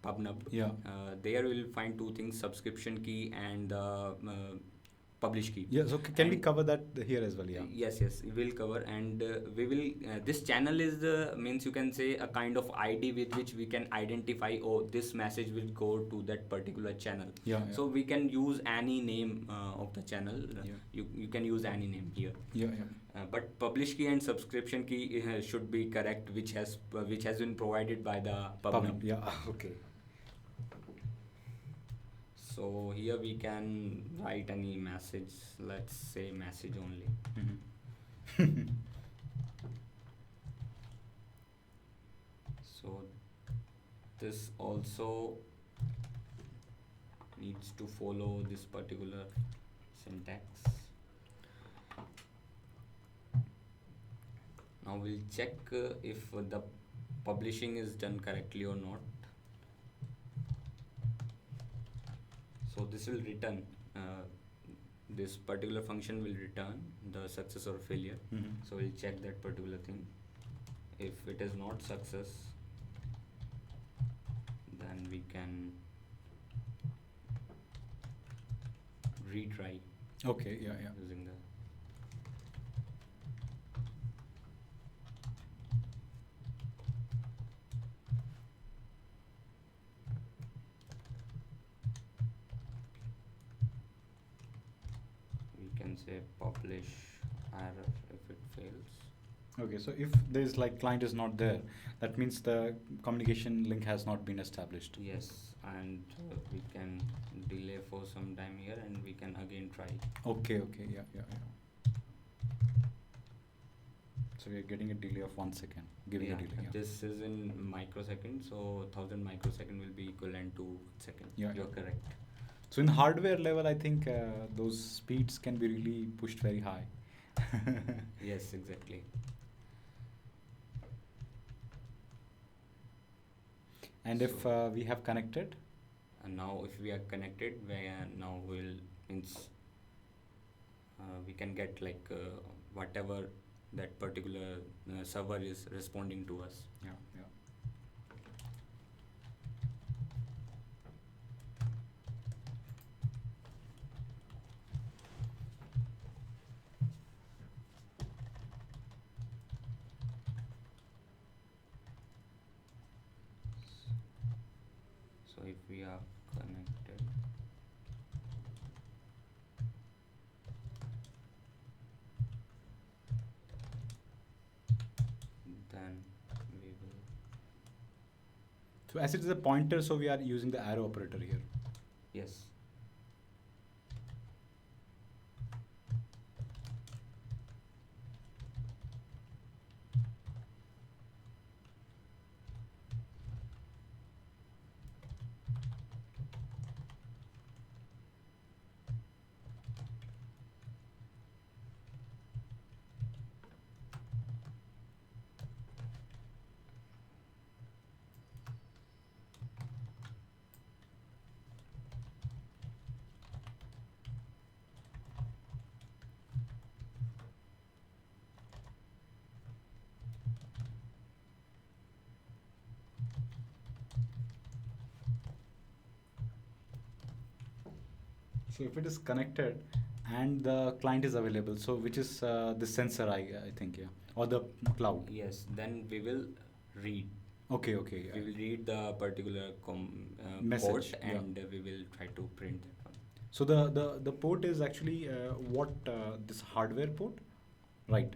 PubNub,
Yeah.
there we'll find two things: subscription key and publish key.
Yeah. So can we
And
cover that here as well? Yeah.
Yes, we will cover, and we will. This channel is the means you can say a kind of ID with which we can identify. Oh, this message will go to that particular channel.
Yeah.
So we can use any name of the channel.
Yeah.
You can use any name here.
Yeah.
But publish key and subscription key should be correct, which has been provided by the PubNub.
Yeah. Okay.
So here we can write any message. Let's say message only.
Mm-hmm.
So this also needs to follow this particular syntax. Now we'll check if the publishing is done correctly or not. So this will return, this particular function will return the success or failure.
Mm-hmm.
So we'll check that particular thing. If it is not success, then we can retry
Okay. Yeah.
using the say publish error if it fails.
Okay, so if there's like client is not there, that means the communication link has not been established.
Yes, and we can delay for some time here, and we can again try.
Okay, yeah. So we are getting a delay of 1 second, giving a delay. Yeah.
This is in microsecond, so 1000 microsecond will be equivalent to 1 second.
Yeah,
You're correct.
So in hardware level, I think those speeds can be really pushed very high.
Yes, exactly.
And if we have connected,
And now if we are connected, now we can get like whatever that particular server is responding to us.
yeah.
So if we are connected, then we will.
So as it is a pointer, so we are using the arrow operator here.
Yes.
So if it is connected and the client is available, so which is the sensor, I think, yeah, or the cloud.
Yes, then we will read.
Okay, yeah.
We will read the particular
Message,
port,
yeah.
and we will try to print that one.
So the port is actually what this hardware port, right?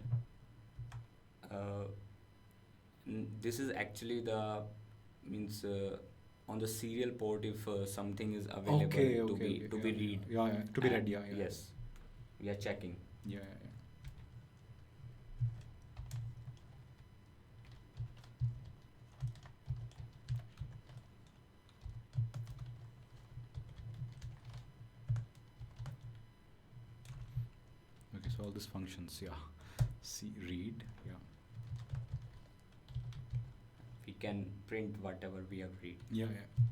This is actually the means on the serial port if something is available to be read.
Yeah, to be read. Yeah.
Yes, we are checking.
Yeah. these functions. Yeah. See, read. Yeah.
We can print whatever we have read.
Yeah, yeah.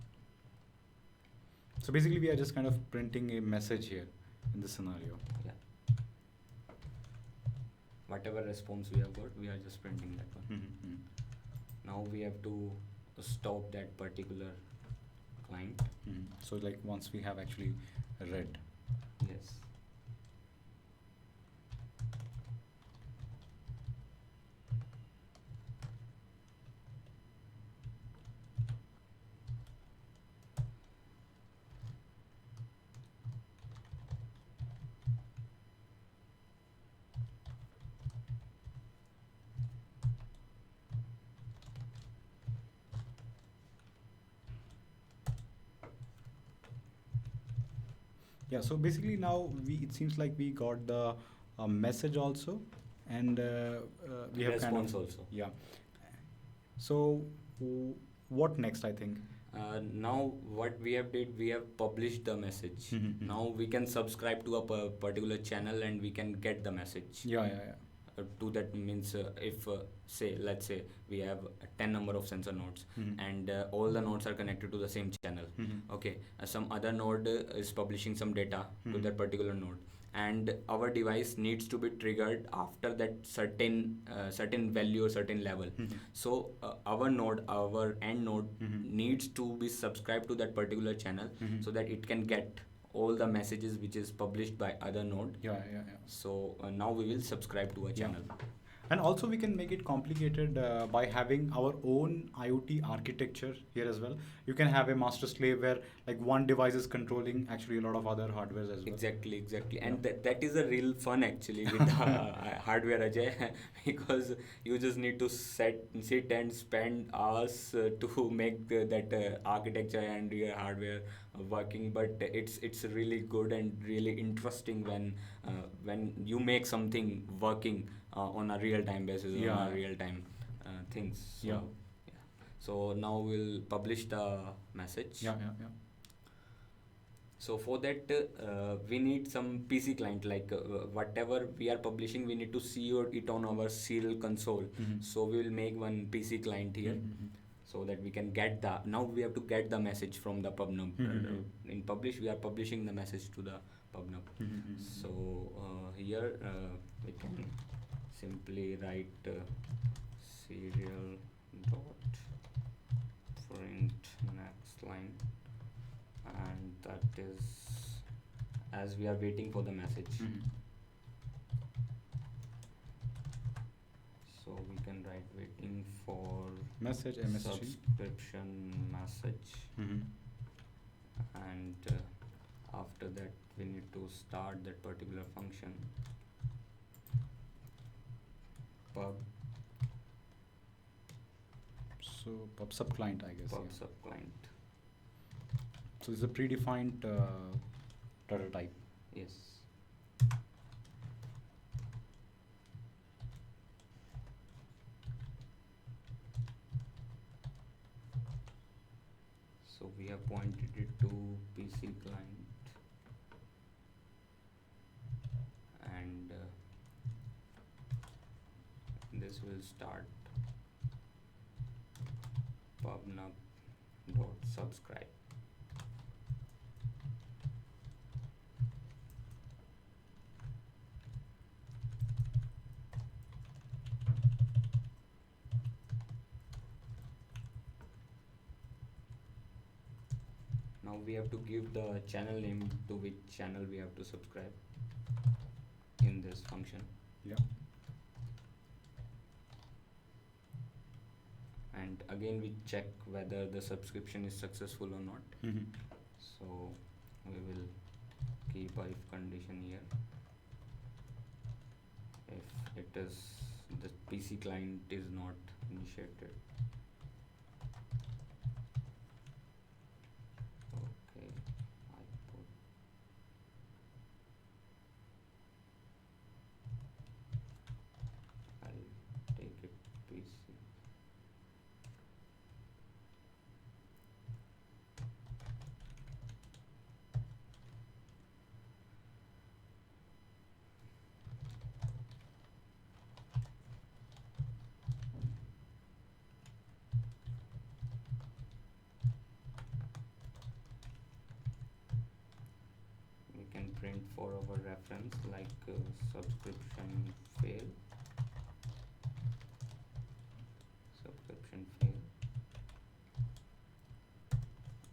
So basically, we are just kind of printing a message here in this scenario.
Yeah. Whatever response we have got, we are just printing that one.
Mm-hmm.
Now we have to stop that particular client.
Mm-hmm. So like once we have actually read.
Yes.
Yeah, so basically now it seems like we got the message also, and we have kind
Response
of
also.
Yeah. So what next? I think.
Now what we have did, we have published the message.
Mhm.
Now we can subscribe to a particular channel and we can get the message.
Yeah, yeah, yeah.
To that means if say let's say we have 10 number of sensor nodes,
Mhm.
and all the nodes are connected to the same channel.
Mhm.
Okay, some other node is publishing some data to
Mhm.
that particular node, and our device needs to be triggered after that certain value or certain level.
Mhm.
So our node, our end node,
Mhm.
needs to be subscribed to that particular channel,
Mhm.
so that it can get all the messages which is published by other node.
Yeah, yeah, yeah.
So now we will subscribe to a
Yeah.
channel.
And also we can make it complicated by having our own IoT architecture here as well. You can have a master slave where like one device is controlling actually a lot of other hardwares as well.
Exactly.
Yeah.
And that is a real fun actually with the hardware, Ajay, because you just need to sit and spend hours to make that architecture and your hardware working. But it's really good and really interesting when you make something working on a real time basis,
Yeah.
on a real time things. So,
Yeah.
yeah. So now we'll publish the message.
Yeah, yeah, yeah.
So for that, we need some PC client, like whatever we are publishing, we need to see it on our serial console.
Mhm.
So we will make one PC client here,
Mhm.
so that we can get the. Now we have to get the message from the PubNub.
Mhm.
In publish, we are publishing the message to the PubNub.
Mhm.
So here we can simply write serial dot print next line, and that is as we are waiting for the message.
Mhm.
So we can write waiting for
Message, MSG.
subscription message,
Mhm.
and after that we need to start that particular function pub
Pub sub client, I guess.
pub
Yeah.
sub client.
So it's a predefined data type.
Yes. So we have pointed it to PC client, and this will start PubNub dot subscribe. Now we have to give the channel name to which channel we have to subscribe in this function,
Yeah.
and again we check whether the subscription is successful or not.
Mhm.
So we will keep a if condition here. If it is, the PC client is not initiated. Okay, I put I'll take it PC. for our reference, like subscription fail,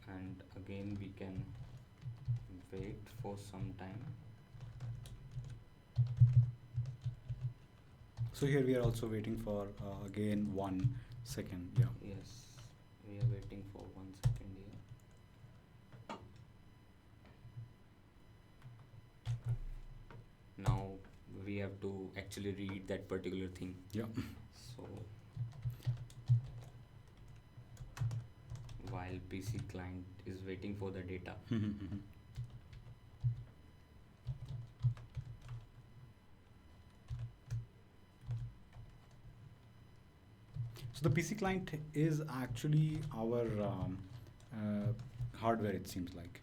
and again we can wait for some time.
So here we are also waiting for again 1 second. Yeah.
Yes, we are waiting for 1 second here. Now we have to actually read that particular thing.
Yeah.
So while PC client is waiting for the data,
so the PC client is actually our hardware, it seems like.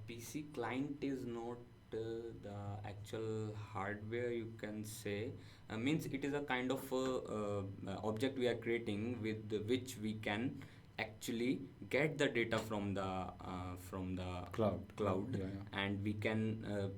PC client is not the actual hardware, you can say. Means it is a kind of object we are creating with which we can actually get the data from the
Cloud.
cloud,
Yeah, yeah.
and we can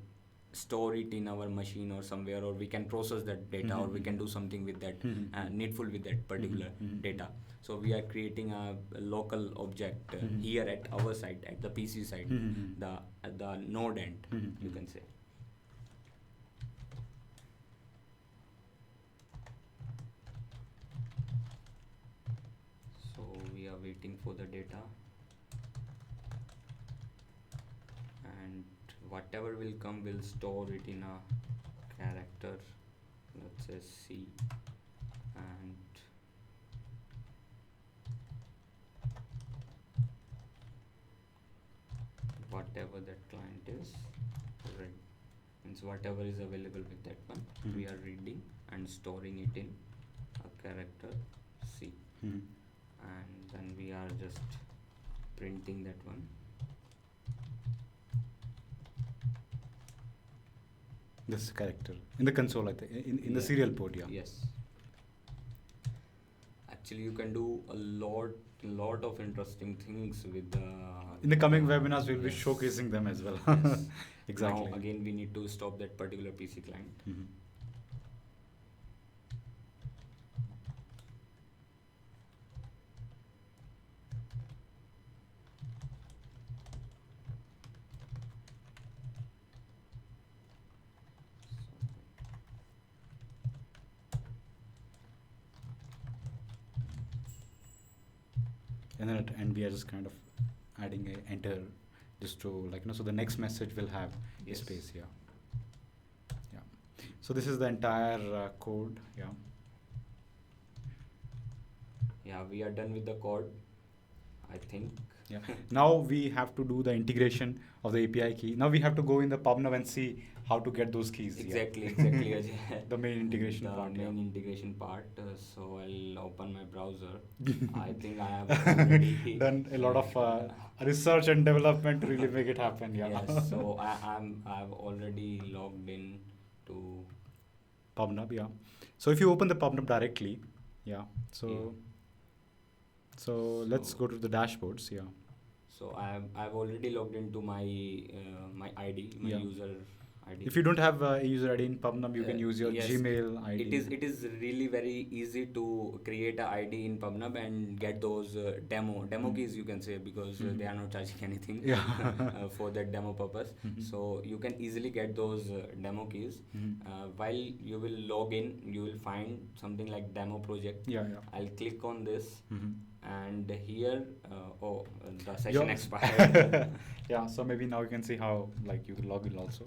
store it in our machine or somewhere, or we can process that data, or we can do something with that needful with that particular data. So we are creating a local object here at our side, at the PC side, the node end, you can say. So we are waiting for the data, and whatever will come, we'll store it in a character, let's say C, and whatever that client is read, means whatever is available with that one, we are reading and storing it in a character C, and then we are just printing that one.
This character in the console, I think, in the serial port. Yeah.
Yes. Actually, you can do a lot of interesting things with the.
In the coming webinars, we'll be showcasing them as well.
Yes.
Exactly.
Now again, we need to stop that particular PC client.
And then at end we are just kind of adding a enter just to, like, so the next message will have a space. Yeah. So this is the entire code.
Yeah, we are done with the code, I think.
Yeah. Now we have to do the integration of the API key. Now we have to go in the PubNub and see how to get those keys.
Exactly.
The main integration part.
Integration part. So I'll open my browser. I think I have already
done a lot of research and development to really make it happen. Yeah.
Yes. So I've already logged in to
PubNub. Yeah. So if you open the PubNub directly, So let's go to the dashboards. Yeah.
So I've already logged into my my ID, my user ID.
If you don't have a user ID in PubNub, you can use your Gmail ID.
It is really very easy to create a ID in PubNub and get those demo keys, you can say, because they are not charging anything for that demo purpose. So you can easily get those demo keys. While you will log in, you will find something like demo project. I'll click on this. And here, the session expired.
Yeah, so maybe now you can see how, like, you can log in also.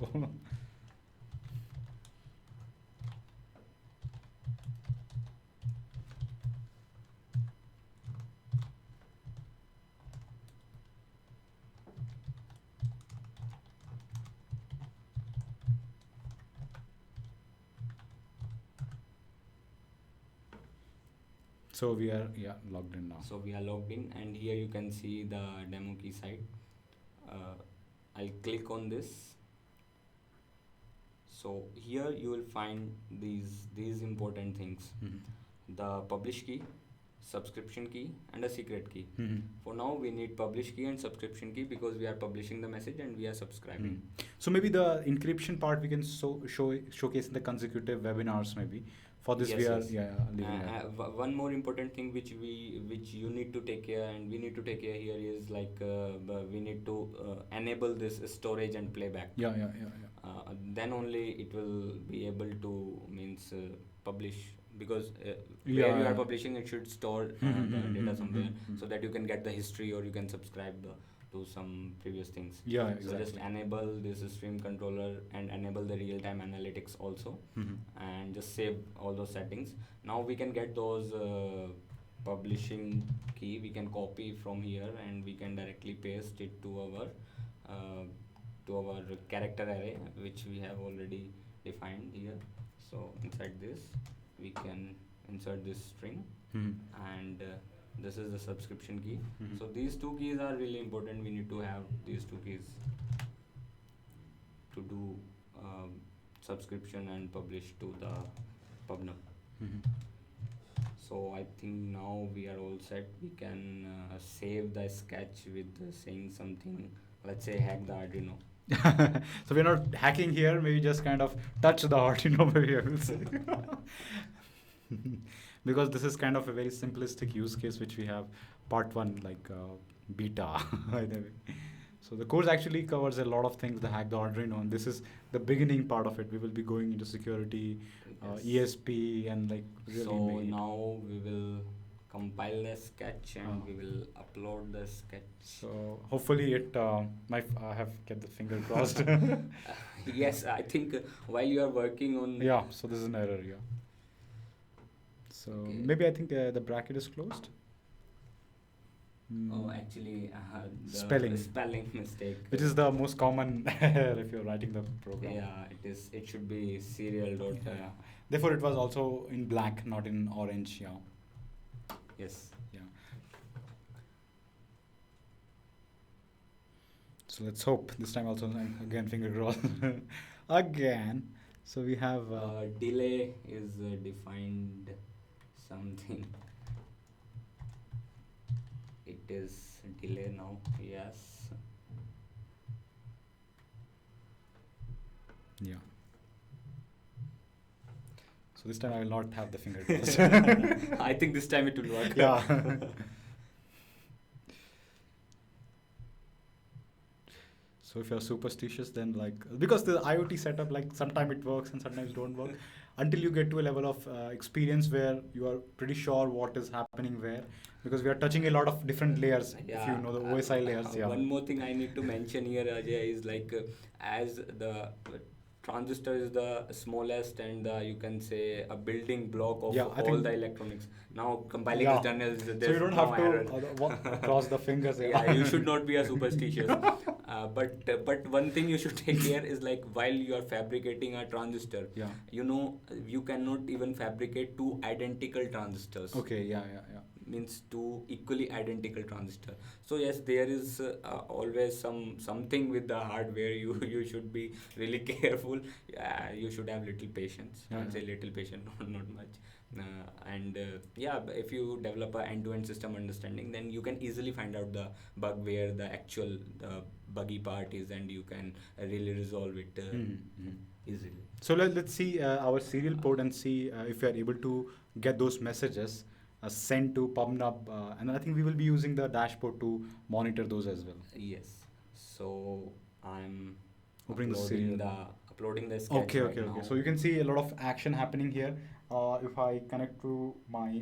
So we are logged in now.
So we are logged in, and here you can see the demo key site. I'll click on this. So here you will find these important things: the publish key, subscription key and a secret key.
Mhm.
For now we need publish key and subscription key because we are publishing the message and we are subscribing.
So maybe the encryption part we can showcase in the consecutive webinars maybe. For this
Yes,
we are
yes.
leaving that.
One more important thing which you need to take care and we need to take care here is like we need to enable this storage and playback.
Yeah.
Then only it will be able to means publish, because
Yeah,
where you
yeah.
are publishing it should store the data somewhere so that you can get the history or you can subscribe to some previous things.
Yeah,
So
exactly.
just enable this stream controller and enable the real-time analytics also, and just save all those settings. Now we can get those publishing key, we can copy from here and we can directly paste it to our character array which we have already defined here. So inside this we can insert this string and this is the subscription key. So these two keys are really important. We need to have these two keys to do subscription and publish to the PubNub. So I think now we are all set. We can save the sketch with saying something, let's say hack the Arduino.
So we're not hacking here, maybe just kind of touch the Arduino maybe I will say. Because this is kind of a very simplistic use case which we have part 1 like beta. So the course actually covers a lot of things, the hack the Arduino, and this is the beginning part of it. We will be going into security, ESP, and like really
So
make it.
now we will compile the sketch and we will upload the sketch.
So hopefully it I have kept the finger crossed.
Yes, I think while you are working on
Yeah, so this is an error, yeah. So
Okay.
maybe I think the bracket is closed.
Oh, actually, the
Spelling.
mistake.
Which is the most common error if you're writing the program.
Yeah, it is. It should be serial dot.
Therefore, it was also in black, not in orange. Yeah.
Yes.
Yeah. So let's hope this time also again finger crossed again. So we have
Delay is defined something. It is delay now. Yes.
yeah. So this time I will not have the finger crossed.
I think this time it will work.
Yeah. So if you're superstitious, then like because the IoT setup, like sometimes it works and sometimes don't work, until you get to a level of experience where you are pretty sure what is happening where, because we are touching a lot of different layers. If you know the OSI layers, yeah.
One more thing I need to mention here, Ajay, is like as the transistor is the smallest and you can say a building block of
I
all
think
the electronics. Now compiling
Yeah.
is done.
So
There's
you don't
no
have
error.
to cross the fingers.
Yeah, you should not be a superstitious. But one thing you should take care is like while you are fabricating a transistor,
Yeah.
you know you cannot even fabricate two identical transistors.
Okay. Yeah.
Means two equally identical transistor. So yes, there is always something with the hardware. You should be really careful. You should have little patience.
Yeah,
I'd say little patience, not much. If you develop a end-to-end system understanding, then you can easily find out the bug where the buggy part is, and you can really resolve it easily.
So let's see our serial port and see if we are able to get those messages sent to PubNub, and I think we will be using the dashboard to monitor those as well.
Yes. So I'm
Opening the
uploading the sketch.
Okay.
right now.
So you can see a lot of action happening here. If I connect to my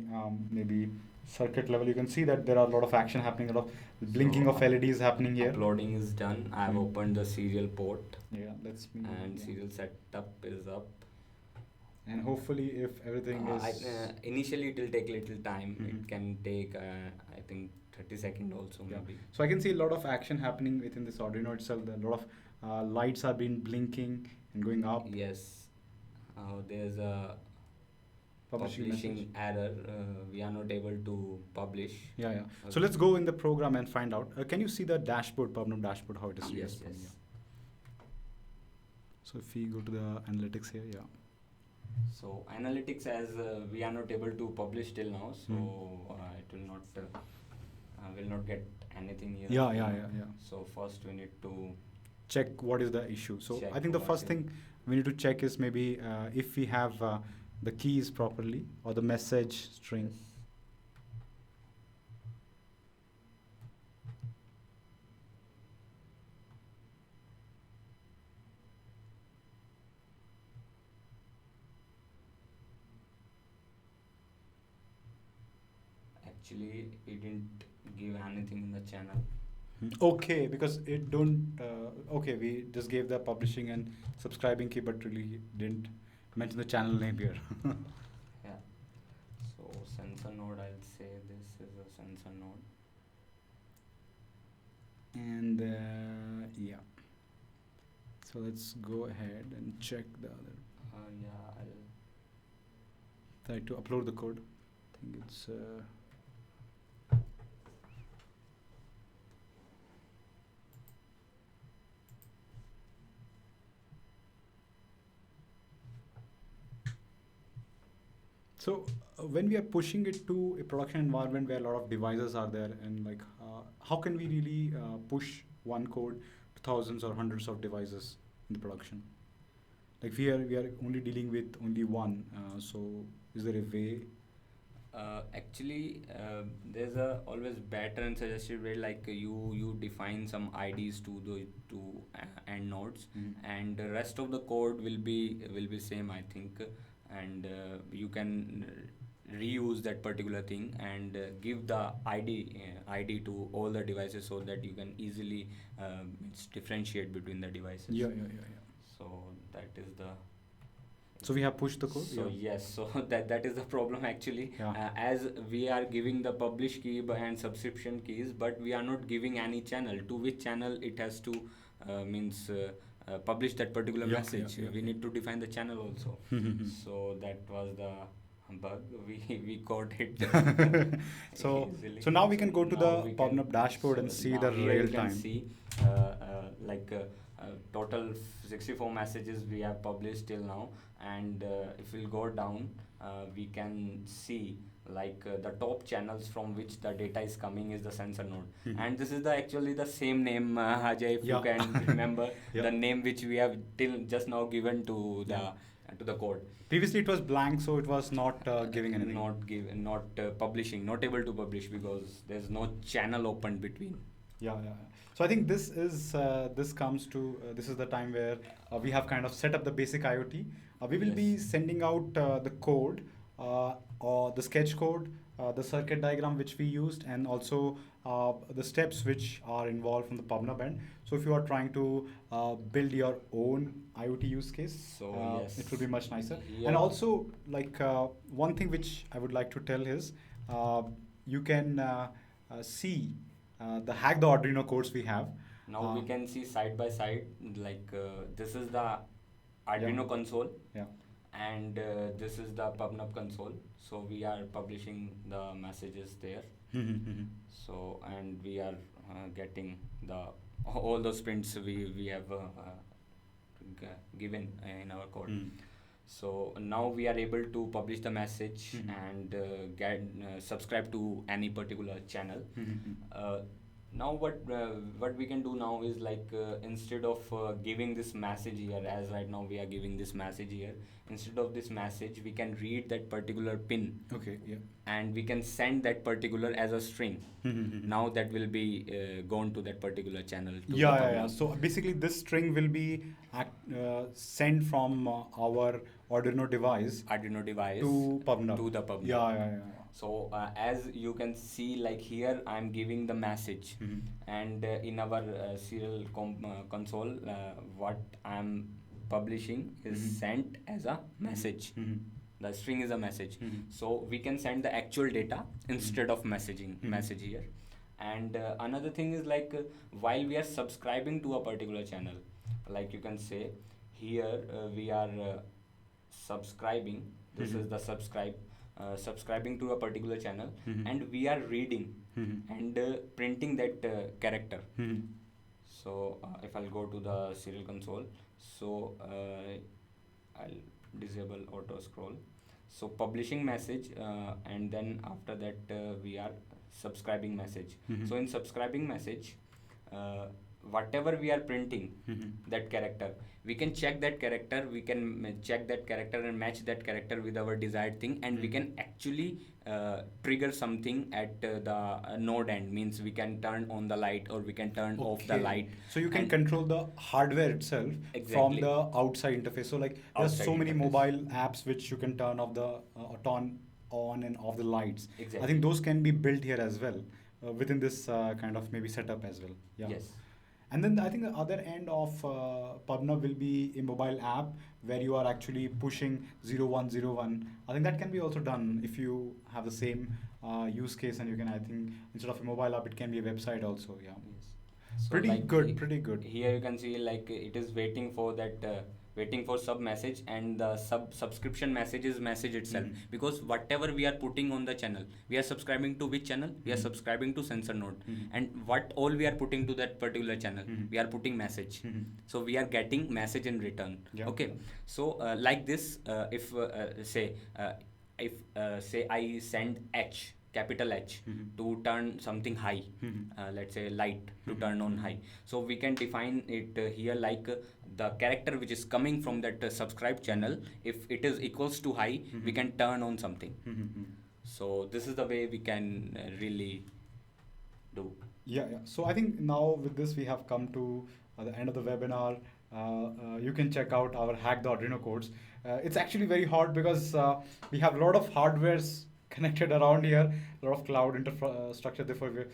maybe circuit level, you can see that there are a lot of action happening, a lot of blinking
So,
of LEDs happening here.
Uploading is done. I've opened the serial port
Yeah, let's me.
and serial setup is up.
And hopefully, if everything is
Initially, it will take little time. It can take, I think, 30 seconds also maybe.
So I can see a lot of action happening within this Arduino itself. A lot of lights are being blinking and going up.
Yes. There's a
Publishing
publishing error. We are not able to publish.
Yeah.
Okay.
So let's go in the program and find out. Can you see the dashboard, PubNub dashboard, how it is
Yes.
responding? Yeah. So if we go to the analytics here, yeah.
So analytics, as we are not able to publish till now, so it will not get anything here.
Yeah.
So first we need to
Check what is the issue. So
check
I think the
what
first
is-
thing we need to check is maybe if we have the keys properly or the message string.
Yes. Actually, it didn't give anything in the channel.
Okay, because it don't. Okay, we just gave the publishing and subscribing key, but really didn't mention the channel name here.
Yeah. So sensor node, I'll say this is a sensor node.
And yeah. So let's go ahead and check the other.
Yeah, I'll
Try to upload the code. I think it's. So when we are pushing it to a production environment where a lot of devices are there, and like, how can we really push one code to thousands or hundreds of devices in the production? Like we are only dealing with only one. So is there a way?
actually, there's a always better and suggested way, like you define some IDs to the end nodes, and the rest of the code will be same, I think, and you can reuse that particular thing and give the ID to all the devices so that you can easily differentiate between the devices.
Yeah.
So that is the.
So we have pushed the code.
So yes, so that is the problem actually.
Yeah.
As we are giving the publish key and subscription keys, but we are not giving any channel to which channel it has to publish that particular message. We need to define the channel also. So that was the bug. We caught it.
So
easily.
so now we can go to
Now
the
we can-
PubNub dashboard and
so
see
now
the
here
real
you can
time.
see total 64 messages we have published till now, and if we'll go down, we can see the top channels from which the data is coming is the sensor node, and this is actually the same name, Ajay, if you can remember the name which we have till just now given to the code.
Previously it was blank, so it was not giving anything.
Not publishing, not able to publish because there's no channel open between.
Yeah. So I think this is this comes to this is the time where we have kind of set up the basic IoT. We will be sending out the code or the sketch code, the circuit diagram which we used, and also the steps which are involved from the PubNub end. So if you are trying to build your own IoT use case,
So
it will be much nicer.
Yeah.
And also, one thing which I would like to tell is you can see the hack the Arduino codes we have.
Now we can see side by side, this is the Arduino console,
Yeah.
and this is the PubNub console. So we are publishing the messages there. So and we are getting all those prints we have given in our code. So now we are able to publish the message and get subscribe to any particular channel. Now what we can do now is instead of giving this message here, as right now we are giving this message here, instead of this message we can read that particular pin.
Okay. Yeah.
And we can send that particular as a string. Now that will be gone to that particular channel. To the
Yeah.
PubNub.
So basically, this string will be sent from our Arduino device
Arduino device
to PubNub.
to the PubNub.
Yeah.
So as you can see, here I'm giving the message, and in our serial console, what I'm publishing is sent as a message. The string is a message. So we can send the actual data instead of message here. And another thing is while we are subscribing to a particular channel, you can say here we are subscribing. This is the subscribing to a particular channel, and we are reading and printing that character. So if I'll go to the serial console, so I'll disable auto scroll. So publishing message, and then after that we are subscribing message.
Mhm.
So in subscribing message, uh, whatever we are printing, that character, we can check that character, we can check that character and match that character with our desired thing, and we can actually trigger something at the node end. Means we can turn on the light or we can turn off the
Okay.
light.
So you can
And
control the hardware itself from
Exactly.
the outside interface. So like there's
Outside
so many
interface.
mobile apps which you can turn off the turn on and off the lights. I
Exactly.
think those can be built here as well within this kind of maybe setup as well. Yeah.
Yes.
And then I think the other end of PubNub will be a mobile app where you are actually pushing 0101. I think that can be also done if you have the same use case, and you can, I think, instead of a mobile app, it can be a website also. Yeah.
Yes.
Pretty
like
good, pretty good.
Here you can see like it is waiting for that waiting for sub message, and the subscription message is message itself.
Mhm.
Because whatever we are putting on the channel, we are subscribing to which channel? We are
Mhm.
subscribing to sensor node.
Mhm.
And what all we are putting to that particular channel,
Mhm.
we are putting message.
Mhm.
So we are getting message in return.
Yeah.
Okay. So like this, if if say I send H, capital H,
Mhm.
to turn something high,
Mhm.
let's say light to
Mhm.
turn on high. So we can define it here like the character which is coming from that subscribe channel, if it is equals to high, we
Mhm.
can turn on something.
Mhm.
So this is the way we can really do.
Yeah, yeah. So I think now with this we have come to the end of the webinar. You can check out our Hack the Arduino codes. It's actually very hard because we have a lot of hardwares connected around here, a lot of cloud infrastructure. Therefore,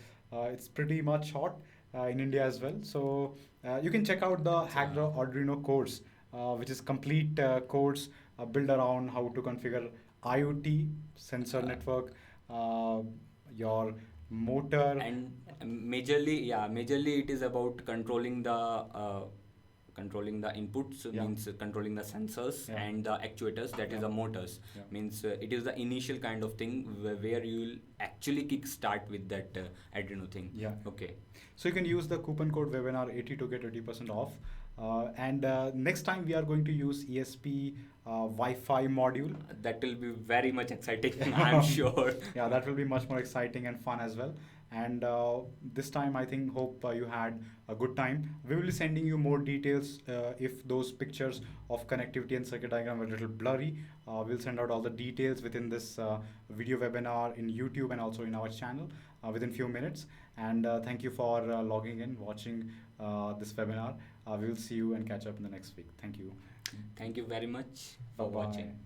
it's pretty much hot in India as well. So you can check out the Hack the Arduino course, which is complete course built around how to configure IoT sensor network, your motor.
And majorly it is about controlling the inputs,
Yeah.
means controlling the sensors
Yeah.
and the actuators, that is
Yeah.
the motors.
Yeah.
Means it is the initial kind of thing where you will actually kick start with that Arduino thing.
Yeah.
Okay.
So you can use the coupon code webinar 80 to get 80% off. And next time we are going to use ESP Wi-Fi module.
That will be very much exciting, I'm sure.
Yeah, that will be much more exciting and fun as well. And this time I think hope you had a good time. We will be sending you more details if those pictures of connectivity and circuit diagram are a little blurry. We'll send out all the details within this video webinar in YouTube and also in our channel within few minutes. And thank you for logging in, watching this webinar. We will see you and catch up in the next week. Thank you.
Thank you very much for
Bye-bye.
watching.